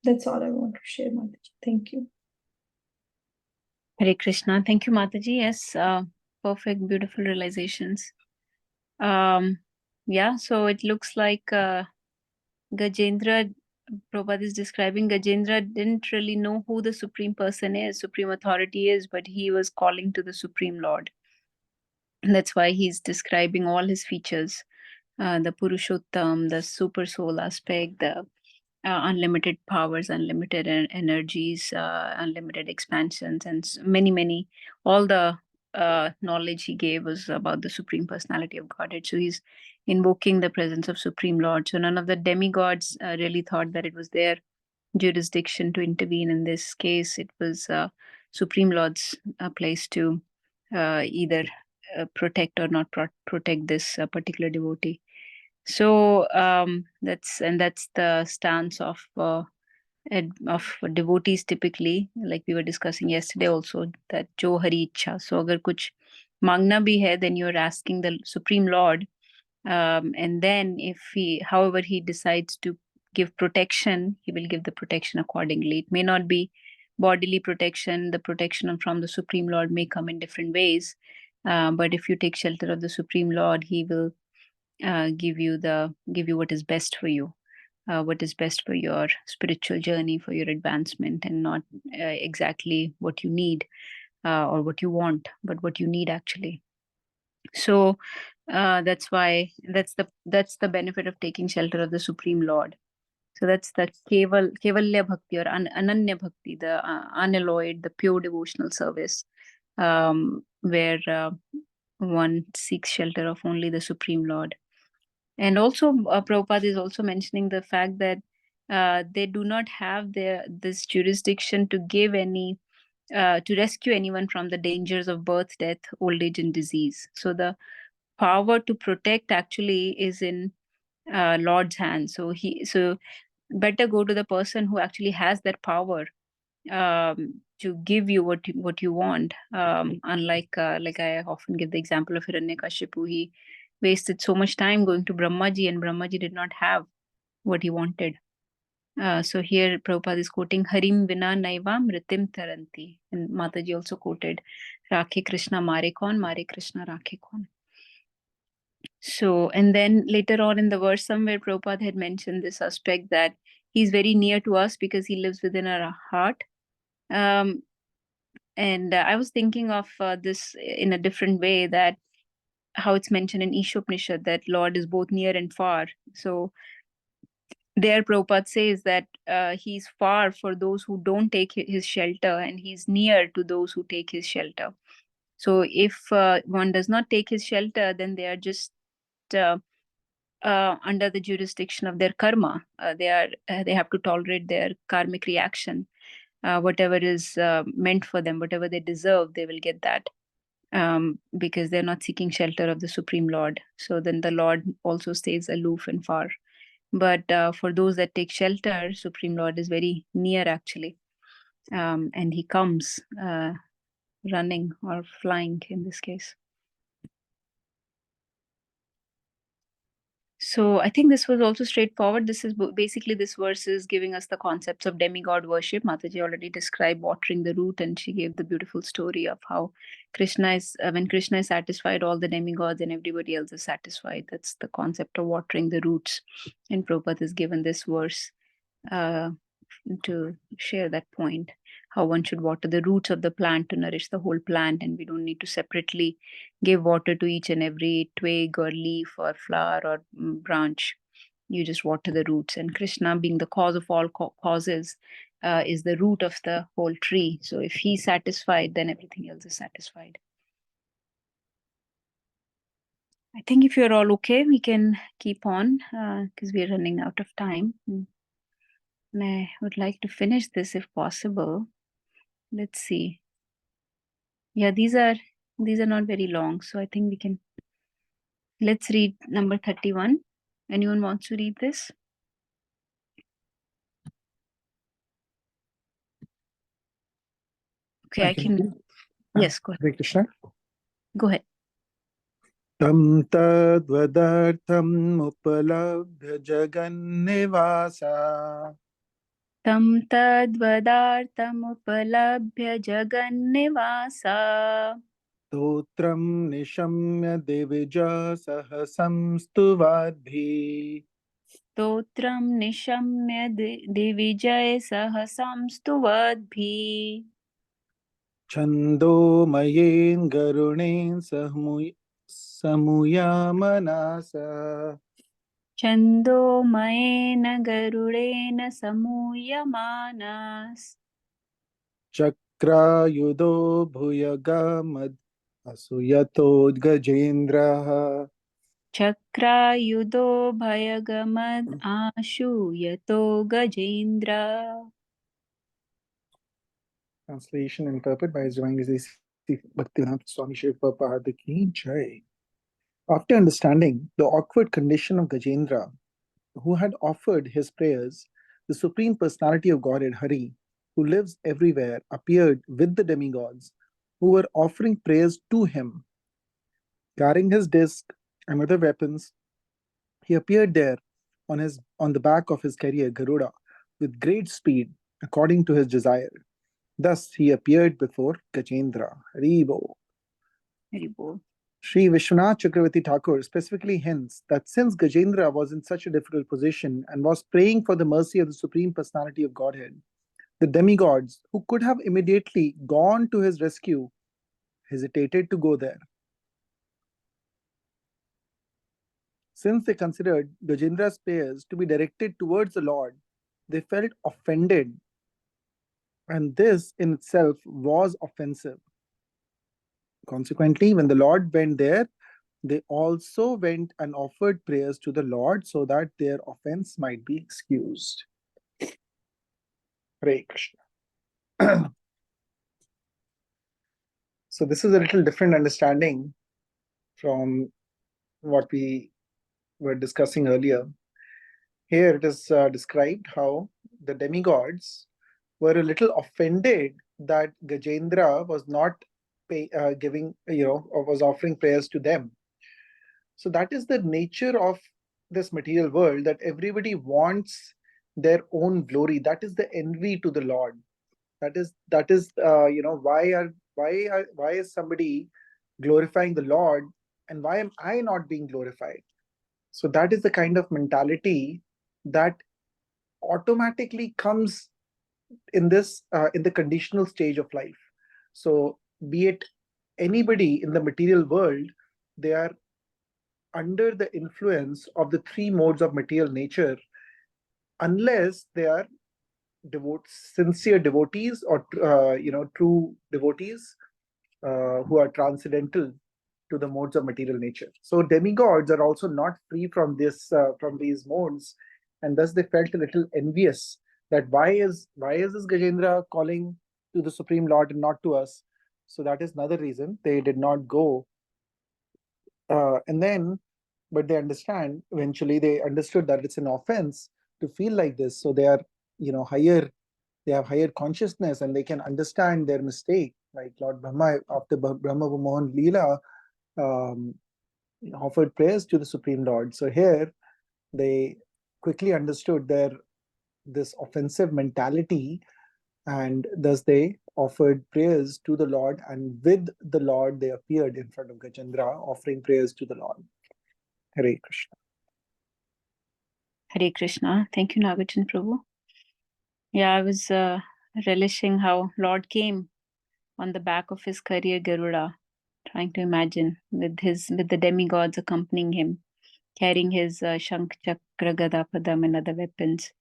That's all I want to share, Mataji. Thank you. Hare Krishna. Thank you, Mataji. Yes, perfect, beautiful realizations. Yeah, so it looks like Gajendra, Prabhupada is describing, Gajendra didn't really know who the Supreme Person is, Supreme Authority is, but he was calling to the Supreme Lord. And that's why he's describing all his features, the Purushottam, the super soul aspect, the unlimited powers, unlimited energies, unlimited expansions, and many, all the knowledge he gave was about the Supreme Personality of Godhead. So he's invoking the presence of Supreme Lord. So none of the demigods really thought that it was their jurisdiction to intervene in this case. It was Supreme Lord's place to either protect or not protect this particular devotee. So that's the stance of devotees typically, like we were discussing yesterday also, that Jo Hari Ichha. So agar kuch mangna bhi hai, then you're asking the Supreme Lord, and then if however he decides to give protection, he will give the protection accordingly. It may not be bodily protection. The protection from the Supreme Lord may come in different ways, but if you take shelter of the Supreme Lord, he will give you what is best for you, what is best for your spiritual journey, for your advancement, and not exactly what you need or what you want, but what you need actually. So That's why that's the benefit of taking shelter of the Supreme Lord. So that's the Kevalya Bhakti or Ananya Bhakti, the unalloyed, the pure devotional service, where one seeks shelter of only the Supreme Lord. And also, Prabhupada is also mentioning the fact that they do not have this jurisdiction to give any, to rescue anyone from the dangers of birth, death, old age, and disease. So the power to protect actually is in Lord's hands. So better go to the person who actually has that power to give you what you want. Unlike like I often give the example of Hiranyakashipu, he wasted so much time going to Brahmaji, and Brahmaji did not have what he wanted. So here Prabhupada is quoting Harim Vina Naivam Ritim Taranti, and Mataji also quoted Rakhe Krishna Mare Kaun, Mare Krishna Rakhe Kaun. So, and then later on in the verse somewhere, Prabhupada had mentioned this aspect that he's very near to us because he lives within our heart. And I was thinking of this in a different way, that how it's mentioned in Ishopnishad that Lord is both near and far. So there Prabhupada says that he's far for those who don't take his shelter, and he's near to those who take his shelter. So if one does not take his shelter, then they are just under the jurisdiction of their karma. They have to tolerate their karmic reaction. Whatever is meant for them, whatever they deserve, they will get that. Because they're not seeking shelter of the Supreme Lord. So then the Lord also stays aloof and far. But for those that take shelter, Supreme Lord is very near actually. And he comes running or flying in this case. So I think this was also straightforward. This is basically, this verse is giving us the concepts of demigod worship. Mataji already described watering the root, and she gave the beautiful story of how Krishna is, when Krishna is satisfied, all the demigods and everybody else is satisfied. That's the concept of watering the roots. And Prabhupada has given this verse to share that point, how one should water the roots of the plant to nourish the whole plant, and we don't need to separately give water to each and every twig or leaf or flower or branch. You just water the roots, and Krishna, being the cause of all causes, is the root of the whole tree. So if he's satisfied, then everything else is satisfied. I think if you're all okay, we can keep on because we're running out of time. And I would like to finish this if possible. Let's see. Yeah, these are not very long, so I think we can. Let's read number 31. Anyone wants to read this? Okay, I can. Yes, go ahead. Hare Krishna. Go ahead. Tam tadvadartham upalabdha jagannivasa Tam tadvadartamupalabhya jagannivasa stotram nishamya divija sahasam stuvadbhi stotram nishamya divijay sahasam stuvadbhi chandomayen garunen samuyamanasa chandomayena garudena samuyamanas chakrayudo bhuyagamad asuyatod gajendraha Chakrayudo bhayagamad ashu yato Gajendra. Translation and purport by His Divine Grace Bhaktivedanta Swami Shiv Prabhupada Ki Jai. After understanding the awkward condition of Gajendra, who had offered his prayers, the Supreme Personality of Godhead Hari, who lives everywhere, appeared with the demigods who were offering prayers to him. Carrying his disc and other weapons, he appeared there on the back of his carrier Garuda with great speed according to his desire. Thus he appeared before Gajendra. Haribo. Haribo. Sri Vishwanath Chakravarti Thakur specifically hints that since Gajendra was in such a difficult position and was praying for the mercy of the Supreme Personality of Godhead, the demigods, who could have immediately gone to his rescue, hesitated to go there. since they considered Gajendra's prayers to be directed towards the Lord, they felt offended, and this in itself was offensive. Consequently, when the Lord went there, they also went and offered prayers to the Lord so that their offense might be excused. Hare Krishna. So, this is a little different understanding from what we were discussing earlier. Here it is described how the demigods were a little offended that Gajendra was not giving, or was offering prayers to them. So that is the nature of this material world, that everybody wants their own glory. That is the envy to the Lord. That is why is somebody glorifying the Lord, and why am I not being glorified? So that is the kind of mentality that automatically comes in the conditional stage of life. So be it anybody in the material world, they are under the influence of the three modes of material nature, unless they are sincere devotees, or true devotees who are transcendental to the modes of material nature. So demigods are also not free from these modes, and thus they felt a little envious that why is this Gajendra calling to the Supreme Lord and not to us? So that is another reason they did not go. And then, but they understand, eventually they understood that it's an offense to feel like this. So they are, higher, they have higher consciousness, and they can understand their mistake. Like Lord Brahma, after Brahma Mohan Leela, um, offered prayers to the Supreme Lord. So here they quickly understood this offensive mentality, and thus they offered prayers to the Lord, and with the Lord they appeared in front of Gajendra offering prayers to the Lord. Hare Krishna. Hare Krishna. Thank you, Nagarjuna Prabhu. Yeah, I was relishing how Lord came on the back of his career Garuda, trying to imagine with the demigods accompanying him, carrying his Shankh, Chakra, Gada, Padam, and other weapons,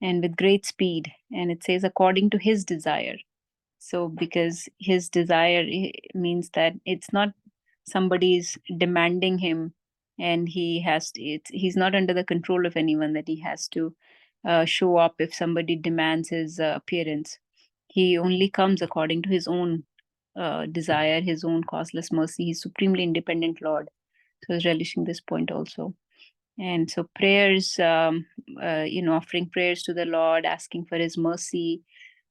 and with great speed. And it says according to his desire. So because his desire means that it's not somebody's demanding him, and he's not under the control of anyone that he has to show up if somebody demands his appearance. He only comes according to his own desire, his own causeless mercy. He's supremely independent Lord. So I was relishing this point also. And so prayers, offering prayers to the Lord, asking for his mercy,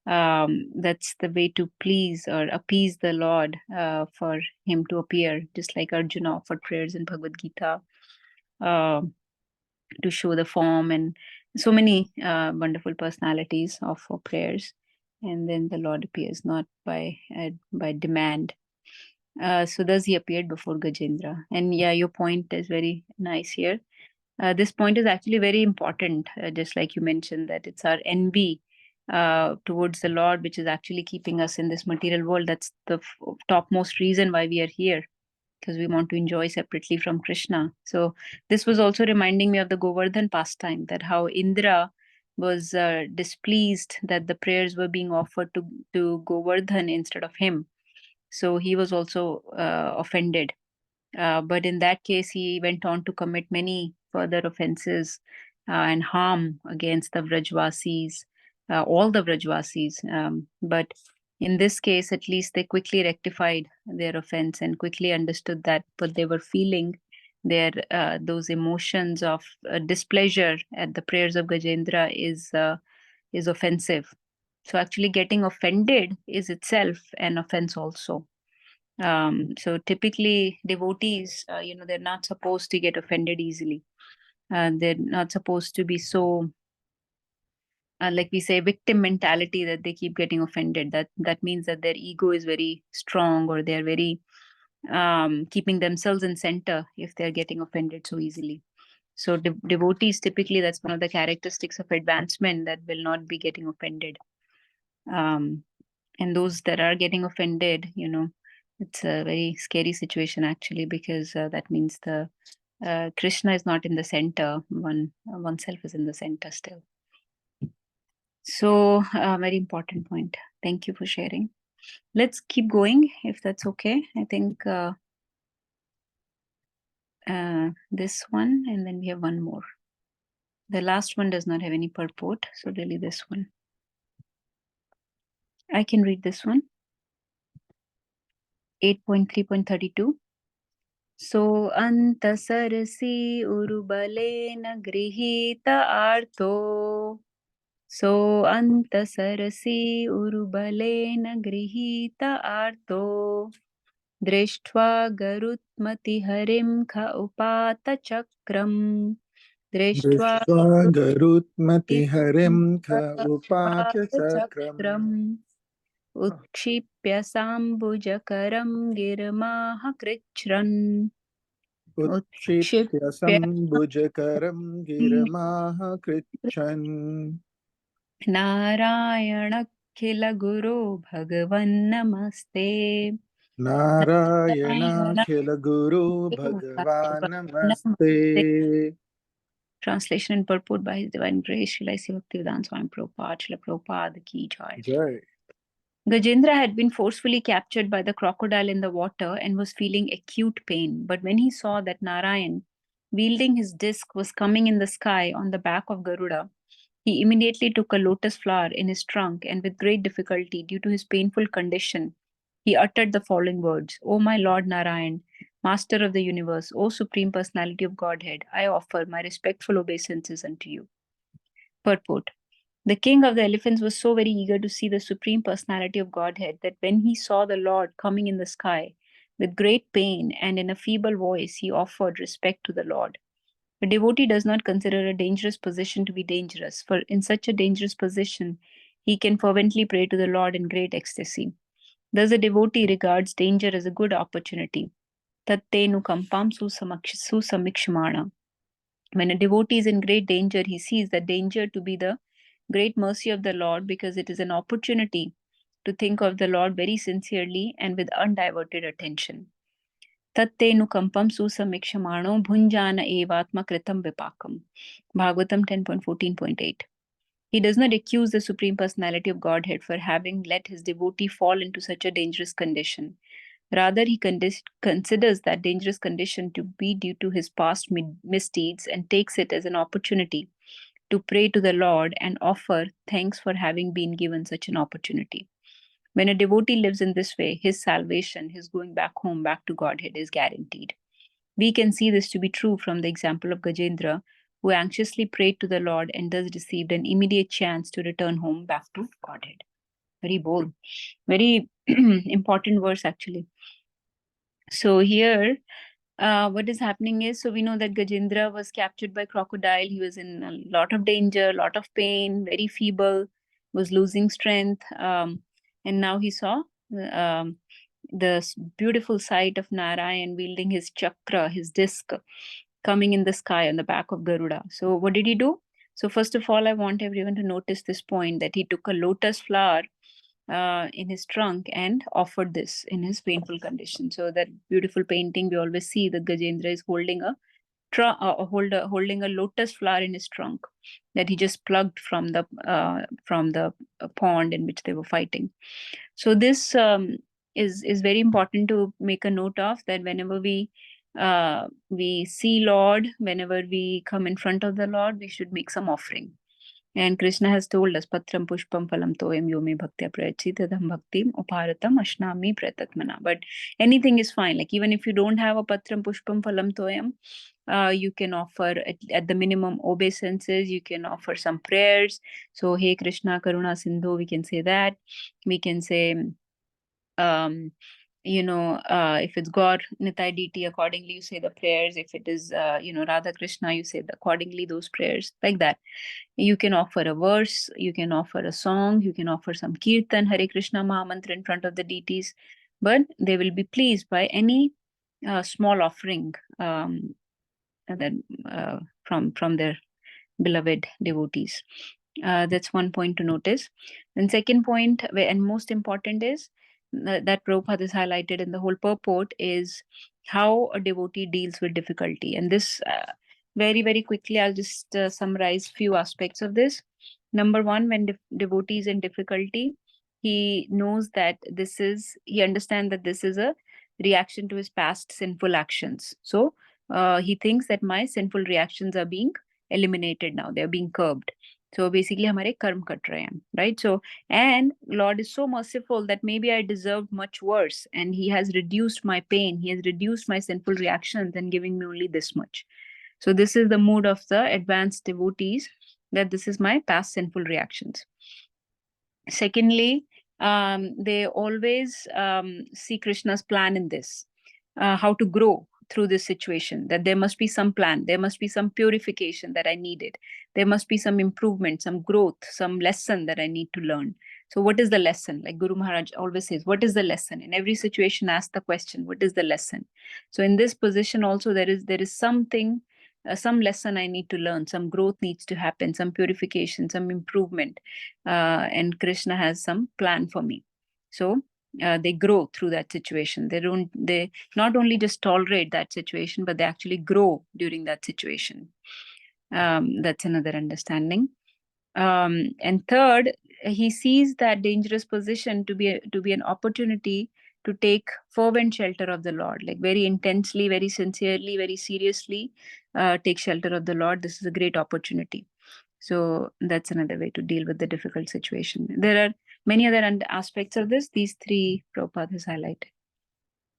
that's the way to please or appease the Lord, for him to appear, just like Arjuna offered prayers in Bhagavad Gita, to show the form, and so many wonderful personalities offer prayers, and then the Lord appears not by demand. So thus he appeared before Gajendra. And yeah, your point is very nice here. This point is actually very important, just like you mentioned, that it's our envy towards the Lord which is actually keeping us in this material world. That's the topmost reason why we are here, because we want to enjoy separately from Krishna. So this was also reminding me of the Govardhan pastime, that how Indra was displeased that the prayers were being offered to Govardhan instead of him. So he was also offended. But in that case, he went on to commit many further offenses and harm against the Vrajvasis, all the Vrajvasis. But in this case, at least they quickly rectified their offense and quickly understood that what they were feeling, those emotions of displeasure at the prayers of Gajendra is offensive. So actually, getting offended is itself an offense also. So typically devotees, they're not supposed to get offended easily. They're not supposed to be so, like we say, victim mentality, that they keep getting offended. That means that their ego is very strong, or they're very keeping themselves in center if they're getting offended so easily. So devotees, typically, that's one of the characteristics of advancement, that will not be getting offended. And those that are getting offended, it's a very scary situation actually, because that means the Krishna is not in the center. Oneself is in the center still. So, very important point. Thank you for sharing. Let's keep going, if that's okay. I think this one, and then we have one more. The last one does not have any purport, so really this one. I can read this one. 8.3.32. So antasarasi urubalena grihita artho. So antasarasi urubalena grihita artho. Drishtva garutmati harim kha upata chakram. Drishtva Garutmati harim ka upatya upata chakram. chakram. Utक्षिप्य साम्बुजकरं गिरमाह कृच्छ्रन्. Utshipya sambhujakaram giramaha krichan. नारायणखिलगुरो भगवन्नमस्ते. Narayana Khila Guru Bhagavan Namaste. Translation and purport by His Divine Grace, Srila Bhaktivedanta Swami Prabhupada, Srila Prabhupada Ki Jai. Jai. Gajendra had been forcefully captured by the crocodile in the water and was feeling acute pain. But when he saw that Narayan, wielding his disc, was coming in the sky on the back of Garuda, he immediately took a lotus flower in his trunk and, with great difficulty, due to his painful condition, he uttered the following words: O my Lord Narayan, Master of the universe, O Supreme Personality of Godhead, I offer my respectful obeisances unto you. Purport. The king of the elephants was so very eager to see the Supreme Personality of Godhead that when he saw the Lord coming in the sky, with great pain and in a feeble voice, he offered respect to the Lord. A devotee does not consider a dangerous position to be dangerous, for in such a dangerous position, he can fervently pray to the Lord in great ecstasy. Thus, a devotee regards danger as a good opportunity. Tatte nukampam susamikshmana. When a devotee is in great danger, he sees that danger to be the great mercy of the Lord, because it is an opportunity to think of the Lord very sincerely and with undiverted attention. Tatte nukampam susamikshmano bhunjana evatma kritam vipakam. Bhagavatam 10.14.8. He does not accuse the Supreme Personality of Godhead for having let his devotee fall into such a dangerous condition. Rather, he considers that dangerous condition to be due to his past misdeeds and takes it as an opportunity to pray to the Lord and offer thanks for having been given such an opportunity. When a devotee lives in this way, his salvation, his going back home, back to Godhead, is guaranteed. We can see this to be true from the example of Gajendra, who anxiously prayed to the Lord and thus received an immediate chance to return home back to Godhead. Very bold, very important verse actually. So here, what is happening is, so we know that Gajendra was captured by crocodile. He was in a lot of danger, a lot of pain, very feeble, was losing strength. And now he saw the beautiful sight of Narayan wielding his chakra, his disc, coming in the sky on the back of Garuda. So what did he do? So first of all, I want everyone to notice this point, that he took a lotus flower in his trunk and offered this in his painful condition. So that beautiful painting, we always see that Gajendra is holding holding a lotus flower in his trunk that he just plucked from the pond in which they were fighting. So this is very important to make a note of, that whenever we see Lord, whenever we come in front of the Lord, we should make some offering. And Krishna has told us, Patram Pushpam Phalam Toyam Yomi Bhaktya Prayachitadam Bhaktim Uparatam Ashnami Pratatmana. But anything is fine. Like even if you don't have a Patram Pushpam Phalam Toyam, you can offer at the minimum obeisances, you can offer some prayers. So, Hey Krishna Karuna Sindhu, we can say that. We can say, if it's God, Nitai DT, accordingly you say the prayers. If it is, Radha Krishna, you say accordingly those prayers, like that. You can offer a verse, you can offer a song, you can offer some kirtan, Hare Krishna Mahamantra in front of the deities, but they will be pleased by any small offering from their beloved devotees. That's one point to notice. And second point, and most important, is that Prabhupada is highlighted in the whole purport is how a devotee deals with difficulty. And this, very, very quickly, I'll just summarize few aspects of this. Number one, when devotee is in difficulty, he knows that he understands that this is a reaction to his past sinful actions. So he thinks that my sinful reactions are being eliminated now, they're being curbed. So basically, हमारे कर्म cut रहे हैं, right? So, and Lord is so merciful that maybe I deserved much worse, and He has reduced my pain, He has reduced my sinful reactions and giving me only this much. So this is the mood of the advanced devotees, that this is my past sinful reactions. Secondly, they always see Krishna's plan in this, how to grow through this situation, that there must be some plan, there must be some purification that I needed, there must be some improvement, some growth, some lesson that I need to learn. So what is the lesson? Like Guru Maharaj always says, what is the lesson? In every situation, ask the question, what is the lesson? So in this position also, there is something, some lesson I need to learn, some growth needs to happen, some purification, some improvement, and Krishna has some plan for me. So they grow through that situation. They not only just tolerate that situation, but they actually grow during that situation. That's another understanding. And third, he sees that dangerous position to be an opportunity to take fervent shelter of the Lord, like very intensely, very sincerely, very seriously take shelter of the Lord. This is a great opportunity. So that's another way to deal with the difficult situation. There are many other aspects of this. These three Prabhupada has highlighted.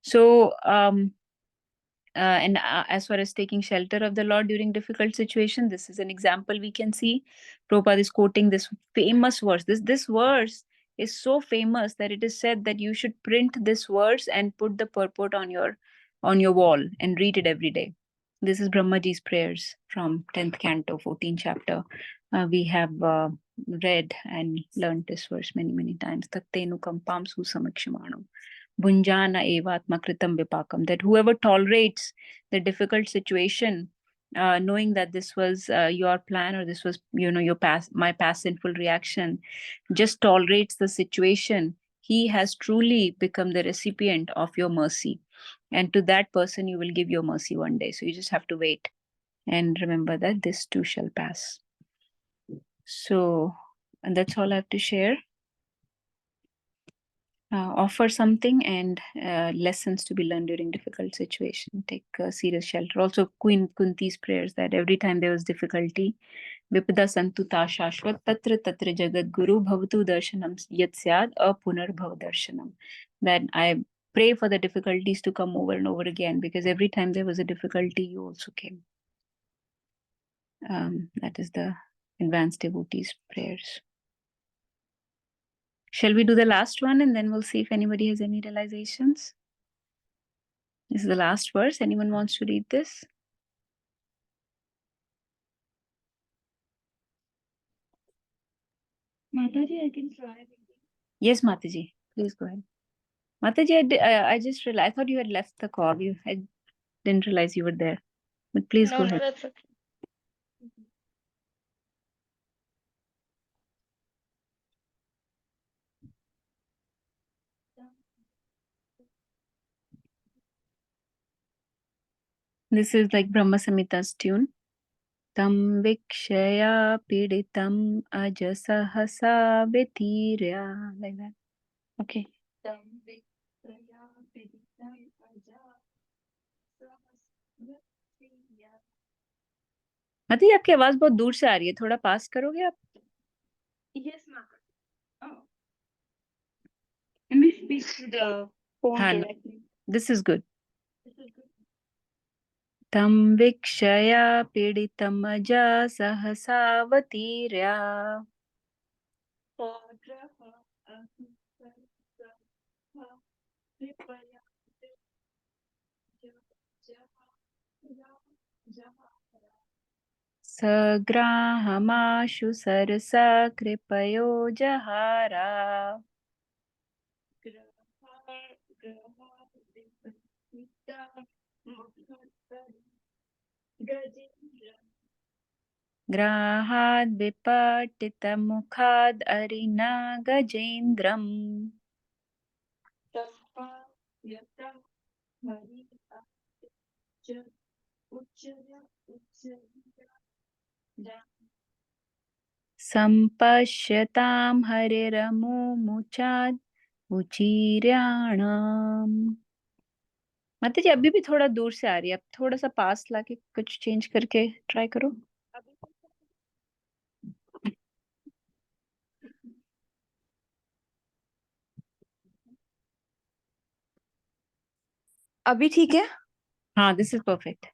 So, and as far as taking shelter of the Lord during difficult situation, this is an example we can see. Prabhupada is quoting this famous verse. This verse is so famous that it is said that you should print this verse and put the purport on your wall and read it every day. This is Brahmaji's prayers from 10th canto, 14th chapter. We have read and learned this verse many, many times. Tattenu kampam susamakshimano. Bunjana evatma kritam vipakam. That whoever tolerates the difficult situation, knowing that this was your plan, or this was, my past sinful reaction, just tolerates the situation, he has truly become the recipient of your mercy. And to that person, you will give your mercy one day. So you just have to wait and remember that this too shall pass. So, and that's all I have to share. Offer something and lessons to be learned during difficult situation. Take serious shelter. Also, Queen Kunti's prayers, that every time there was difficulty, Vipada Santuta Shashvat Tatra Tatra Jagat Guru Bhavatu Darshanam Yat Syad Apunar Bhav Darshanam. That I pray for the difficulties to come over and over again, because every time there was a difficulty, you also came. That is the advanced devotees' prayers. Shall we do the last one, and then we'll see if anybody has any realizations? This is the last verse. Anyone wants to read this? Mataji, I can try. Yes, Mataji, please go ahead. Mataji, I just realized, I thought you had left the call. I didn't realize you were there. But please go ahead. That's okay. This is like Brahma Samhita's tune. Tam vikshaya piditam ajasahasa vetirya. Like that. Okay. मती आपकी आवाज बहुत दूर से आ रही है, थोड़ा पास करोगे आप? Yes, Mata. Oh. Let me speak to the phone directly. This is good. Tam vikshaya piditam aja sahasavatira. Sagrahamashu sarasa kripayo jahara. Grahad vipatita mukhad arina Gajendram. Sampayata Hari Ucha Sampashyatam hariramo muchad उचीर्याणाम। माता जी अभी भी थोड़ा दूर से आ रही है, अब थोड़ा सा पास लाके कुछ चेंज करके ट्राई करो। अभी ठीक है? हाँ, this is perfect.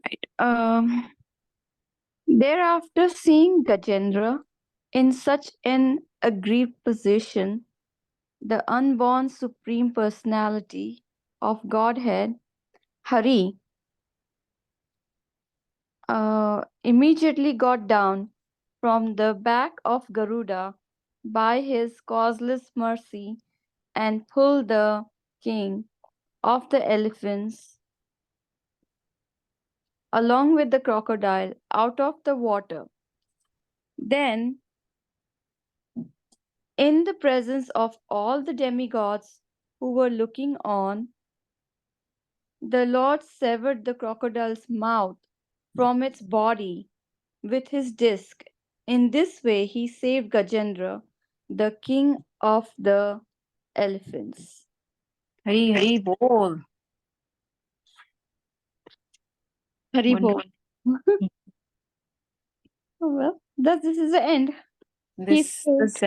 Right. Thereafter, seeing Gajendra in such an aggrieved position, the unborn Supreme Personality of Godhead, Hari, immediately got down from the back of Garuda by his causeless mercy and pulled the king of the elephants along with the crocodile out of the water. Then, in the presence of all the demigods who were looking on, the Lord severed the crocodile's mouth from its body with his disc. In this way, he saved Gajendra, the king of the elephants. Hari Hari बोल। Hari Wonderful. bol. Well, this is the end. This is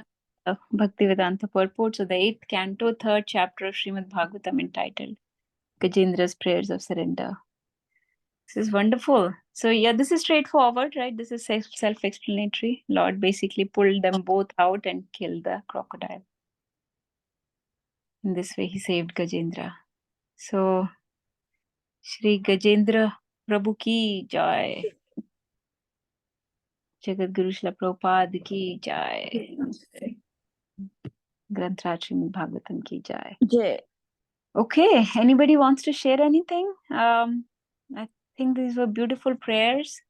Bhaktivedanta purport. So the 8th canto, 3rd chapter of Srimad Bhagavatam, entitled Gajendra's Prayers of Surrender. This is wonderful. So yeah, this is straightforward, right? This is self-explanatory. Lord basically pulled them both out and killed the crocodile. In this way, he saved Gajendra. So, Shri Gajendra Prabhu ki jai. Jagat Guru Srila Prabhupada ki jai. Granth Srimad Bhagavatam ki jai. Jai. Okay, anybody wants to share anything? I think these were beautiful prayers,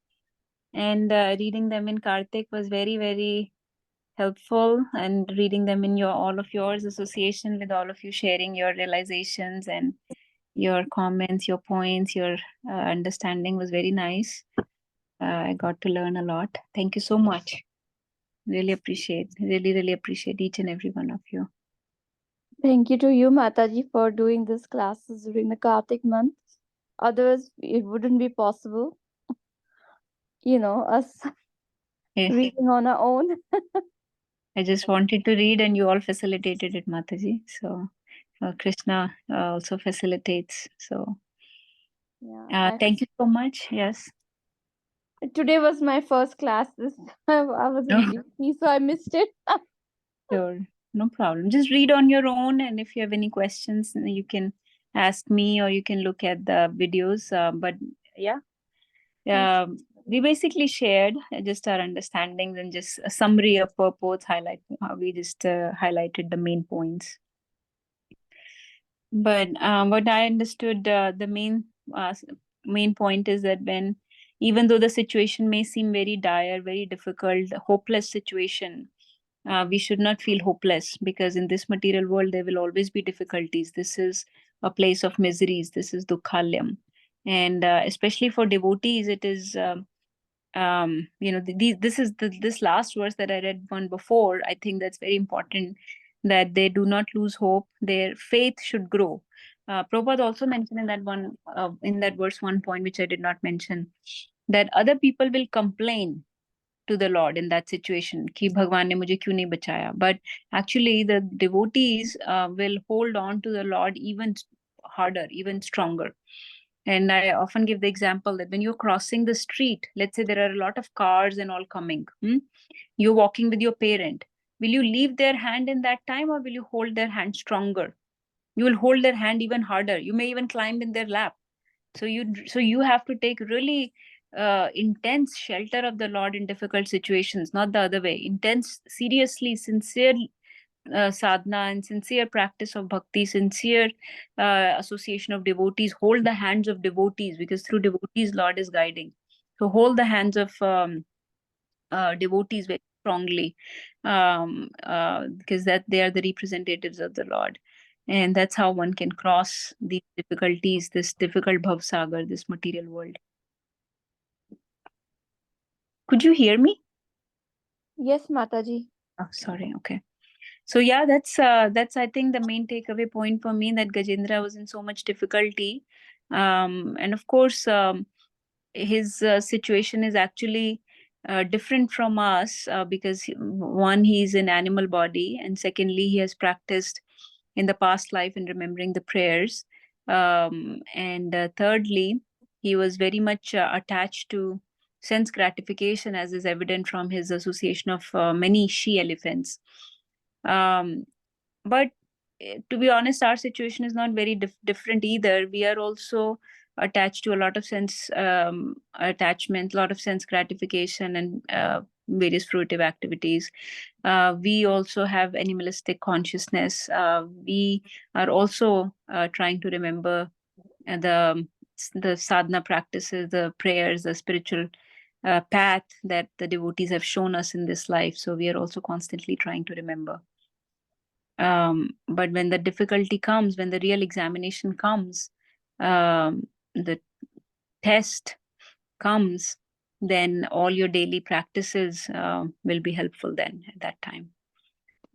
and reading them in Kartik was very, very helpful, and reading them in all of yours association with all of you sharing your realizations and your comments, your points, your understanding was very nice. I got to learn a lot. Thank you so much. Really appreciate each and every one of you. Thank you to you, Mataji, for doing these classes during the Kartik month. Otherwise, it wouldn't be possible. Us reading on our own. I just wanted to read, and you all facilitated it, Mataji. So Krishna also facilitates. So Yeah, thank you so much. Yes. Today was my first class. I was in duty, so I missed it. Sure, no problem. Just read on your own, and if you have any questions, you can ask me or you can look at the videos. But yeah, we basically shared just our understandings and just a summary of purports. We just highlighted the main points. But what I understood, the main point is that even though the situation may seem very dire, very difficult, hopeless situation, we should not feel hopeless, because in this material world there will always be difficulties. This is a place of miseries. This is dukhalyam, and especially for devotees, it is. This last verse that I read one before, I think that's very important, that they do not lose hope. Their faith should grow. Prabhupada also mentioned in that verse one point, which I did not mention, that other people will complain to the Lord in that situation, ki Bhagwan ne mujhe kyun nahi bachaya. But actually, the devotees will hold on to the Lord even harder, even stronger. And I often give the example that when you're crossing the street, let's say there are a lot of cars and all coming, you're walking with your parent. Will you leave their hand in that time, or will you hold their hand stronger? You will hold their hand even harder. You may even climb in their lap. So you have to take really intense shelter of the Lord in difficult situations, not the other way. Intense, seriously, sincere sadhana and sincere practice of bhakti, sincere association of devotees. Hold the hands of devotees, because through devotees Lord is guiding. So hold the hands of devotees very strongly, because that they are the representatives of the Lord, and that's how one can cross these difficulties, this difficult bhavsagar, this material world. Could you hear me? Yes, Mataji. Oh, sorry. Okay. So yeah, that's I think the main takeaway point for me, that Gajendra was in so much difficulty, and of course, his situation is actually different from us, because one, he's in animal body, and secondly, he has practiced in the past life in remembering the prayers, and thirdly, he was very much attached to sense gratification, as is evident from his association of many she elephants. um, but to be honest, our situation is not very different either. We are also attached to a lot of sense attachment, a lot of sense gratification, and various fruitive activities. We also have animalistic consciousness. We are also trying to remember the sadhana practices, the prayers, the spiritual path that the devotees have shown us in this life. So we are also constantly trying to remember. But when the difficulty comes, when the real examination comes, the test comes, then all your daily practices will be helpful then at that time.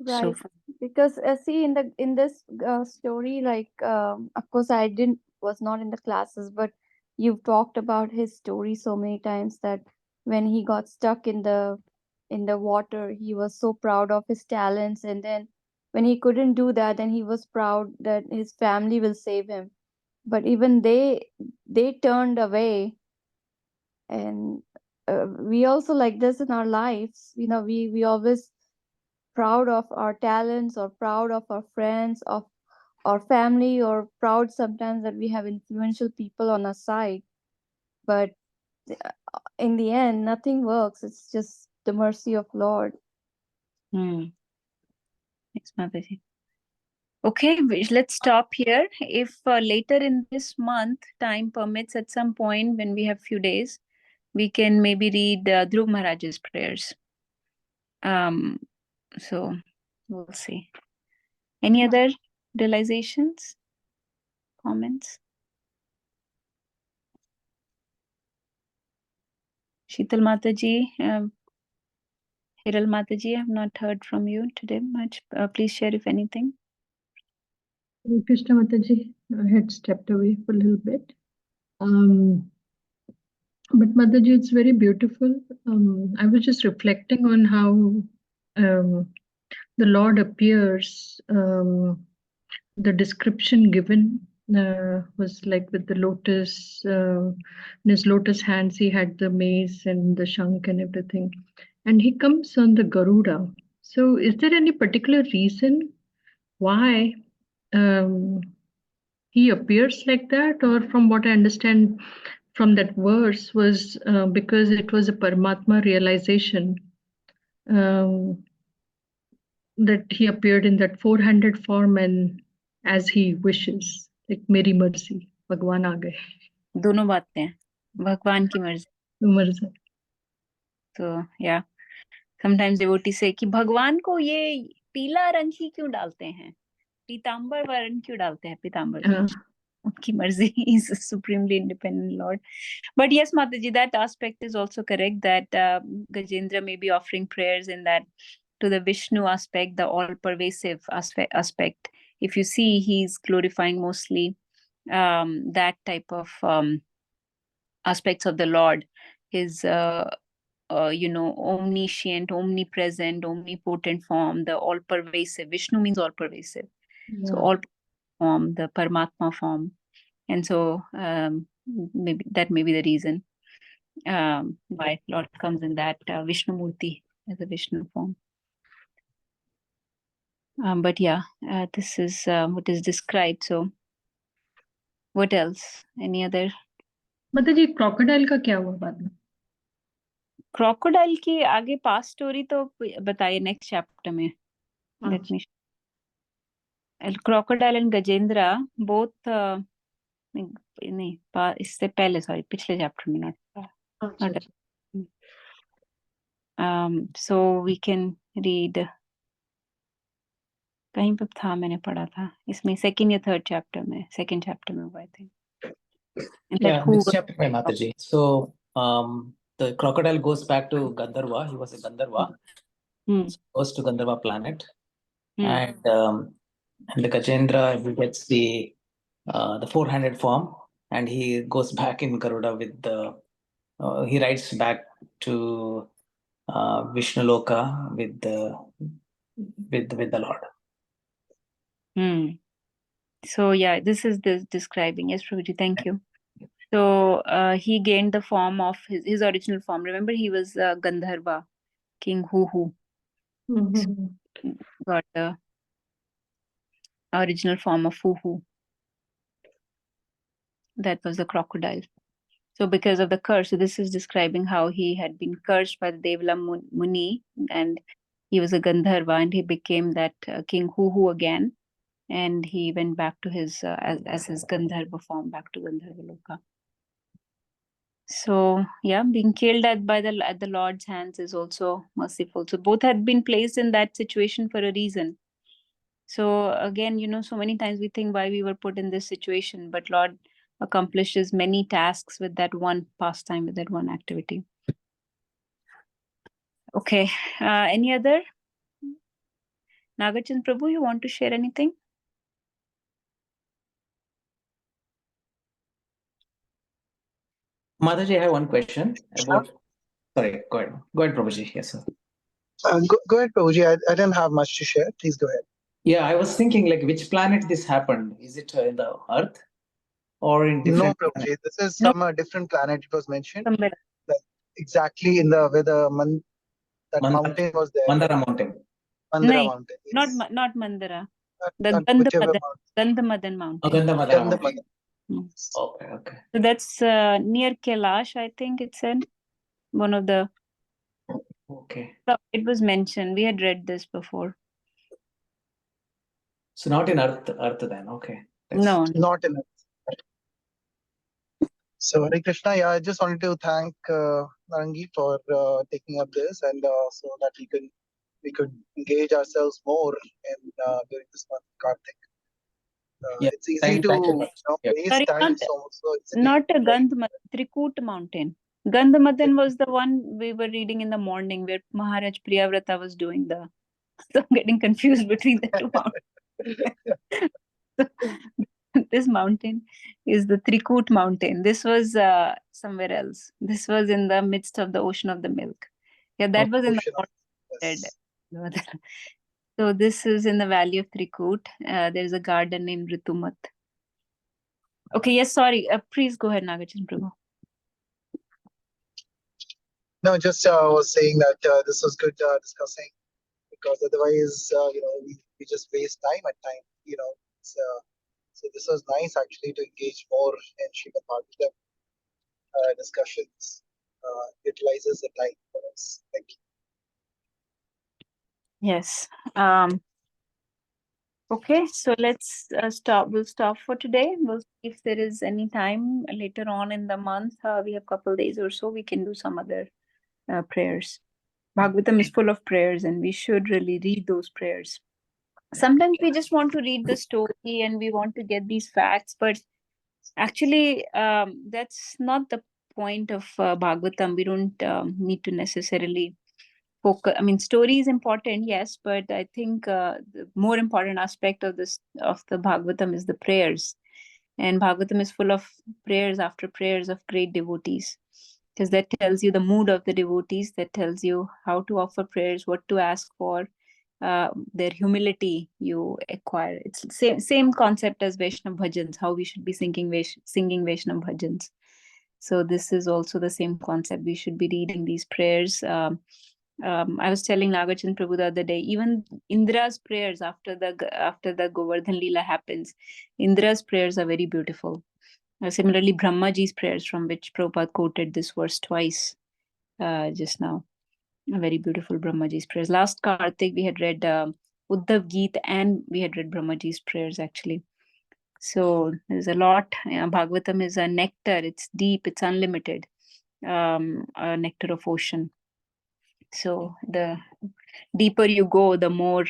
So Right. Because see, in this story, like of course I didn't was not in the classes, but you've talked about his story so many times that when he got stuck in the water, he was so proud of his talents, and then when he couldn't do that, then he was proud that his family will save him. But even they turned away, and we also like this in our lives. You know, we always proud of our talents or proud of our friends, of our family, or proud sometimes that we have influential people on our side. But in the end, nothing works. It's just the mercy of Lord. Thanks, Mataji. Okay, let's stop here. If later in this month, time permits, at some point when we have few days, we can maybe read Dhruv Maharaj's prayers. So we'll see. Any other realizations, comments? Sheetal Mataji, Hiral Mataji, I have not heard from you today much. Please share if anything. Krishna Mataji, I had stepped away for a little bit. But Mataji, it's very beautiful. I was just reflecting on how the Lord appears. The description given was like with the lotus, in his lotus hands, he had the mace and the shank and everything. And he comes on the Garuda. So, is there any particular reason why he appears like that? Or, from what I understand from that verse, was because it was a Paramatma realization. That he appeared in that four-handed form and as he wishes, like मेरी मर्जी, भगवान आ गए. दोनों बातें हैं, भगवान की मर्जी. मर्जी. So yeah, sometimes devotees say कि भगवान को ये पीला रंग ही क्यों डालते हैं, पीतांबर वर्ण क्यों डालते हैं, पीतांबर वर्ण. उनकी मर्जी. Is a supremely independent Lord. But yes, Mataji, that aspect is also correct, that Gajendra may be offering prayers in that to the Vishnu aspect, the all-pervasive aspect. If you see, he's glorifying mostly that type of aspects of the Lord. His omniscient, omnipresent, omnipotent form, the all-pervasive. Vishnu means all-pervasive. So all form, the Paramatma form. And so maybe that may be the reason why Lord comes in that Vishnu Murti as a Vishnu form. But yeah, this is what is described. So what else? Any other? Mataji, crocodile का क्या हुआ बाद में? Crocodile की आगे past story तो बताइए next chapter में. Let me. Crocodile and Gajendra both नहीं इससे पहले, sorry, पिछले chapter में not. So we can read. कहीं पे था मैंने पढ़ा था इसमें second या third chapter में second chapter में हुआ I think. And that Yeah, who next chapter, my Mataji. So the crocodile goes back to Gandharva. He was a Gandharva. Hmm. Goes to Gandharva planet, Hmm. and the Gajendra, he gets the four-handed form, and he goes back in Garuda with the. He rides back to Vishnaloka with the Lord. Hmm. So yeah, this is describing. Yes, Prabhuji, thank you. So he gained the form of his original form. Remember, he was Gandharva, King Hu Mhm. got the original form of Hu. That was the crocodile. So because of the curse, so this is describing how he had been cursed by the Devala Muni, and he was a Gandharva, and he became that King Hu again, and he went back to his as his Gandharva form, back to Gandharva Loka. So yeah, being killed at the Lord's hands is also merciful. So both had been placed in that situation for a reason. So again, so many times we think why we were put in this situation, but Lord accomplishes many tasks with that one pastime, with that one activity. Okay, any other? Nagarjun Prabhu, you want to share anything? Mataji, I have one question about. Sorry, go ahead. Go ahead, Prabhuji. Yes, sir. Go ahead, Prabhuji. I didn't have much to share. Please go ahead. Yeah, I was thinking like which planet this happened. Is it in the Earth or in No, different Prabhuji. This is No, from a different planet. It was mentioned somewhere. like exactly in the where that mountain was there. Mandara mountain? Mandara Nahi, mountain. Yes. not Mandara. That, The that whichever mountain. Gandhamadan Oh, mountain. Gandhamadara Gandhamala. mountain. Hmm. Okay, okay. So that's near Kailash, I think it said. One of the. Okay. It was mentioned. We had read this before. So not in Earth then. Okay. No. Not in it. So Hare Krishna, yeah, I just wanted to thank Narangi for taking up this, and so that we could engage ourselves more in during this month of Kartik. Yeah. It's easy Thank to you. Yeah. waste Sorry, time so easily. not a Gandhamadan, Trikut mountain. Gandhamadan was the one we were reading in the morning where Maharaj Priyavrata was doing the. So I'm getting confused between the two mountains. This mountain is the Trikut mountain. This was somewhere else. This was in the midst of the ocean of the milk. Yeah, that was in the Ocean of- north. yes. So this is in the valley of Trikut. There's a garden named Ritumat. Okay, yes, sorry. Please go ahead, Nagarjun Prabhu. No, just was saying that this was good discussing, because otherwise, we just waste time at time. So this was nice actually to engage more in Srimad Bhagavatam discussions. Utilizes the time for us. Thank you. Yes. Okay, so let's stop. We'll stop for today. We'll see if there is any time later on in the month. We have a couple days or so. We can do some other prayers. Bhagavatam is full of prayers, and we should really read those prayers. Sometimes we just want to read the story and we want to get these facts, but actually, that's not the point of Bhagavatam. We don't need to necessarily focus. I mean, story is important, yes, but I think the more important aspect of the Bhagavatam is the prayers. And Bhagavatam is full of prayers after prayers of great devotees, because that tells you the mood of the devotees, that tells you how to offer prayers, what to ask for, their humility you acquire. It's same concept as Vaishnav bhajans, how we should be singing Vaishnav bhajans. So this is also the same concept. We should be reading these prayers. I was telling Nagarjun Prabhu the other day, even Indra's prayers after the Govardhan Leela happens, Indra's prayers are very beautiful. Similarly, Brahmaji's prayers, from which Prabhupada quoted this verse twice just now. A very beautiful Brahmaji's prayers. Last Kartik, we had read Uddhav Geet and we had read Brahmaji's prayers actually. So there's a lot. Bhagavatam is a nectar. It's deep. It's unlimited. A nectar of ocean. So the deeper you go, the more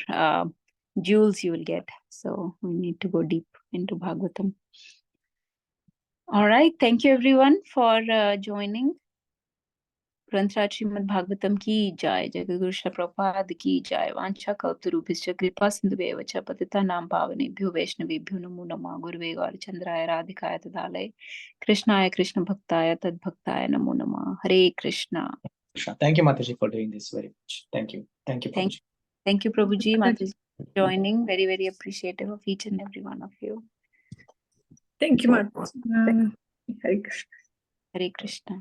jewels you will get. So we need to go deep into Bhagavatam. All right. Thank you everyone for joining. ग्रंथराज Shrimad Bhagavatam की जय, जगद्गुरु श्रील प्रभुपाद की जय। वांछा कल्पतरुभ्यश्च कृपा सिन्धुभ्येव च पतितानां पावनेभ्यो वैष्णवेभ्यो नमो नमः। गुरुवे गौरचन्द्राय राधिकाय तदालय कृष्णाय कृष्ण भक्ताय तद्भक्ताय नमो नमः। हरे Krishna. Thank you, Mataji, for doing this very much. Thank you. Thank you, Prabhuji. Thank you, Prabhuji, Mataji, for joining. Very, very appreciative of each and every one of you. Thank you, Mataji. Hare Krishna. Hare Krishna.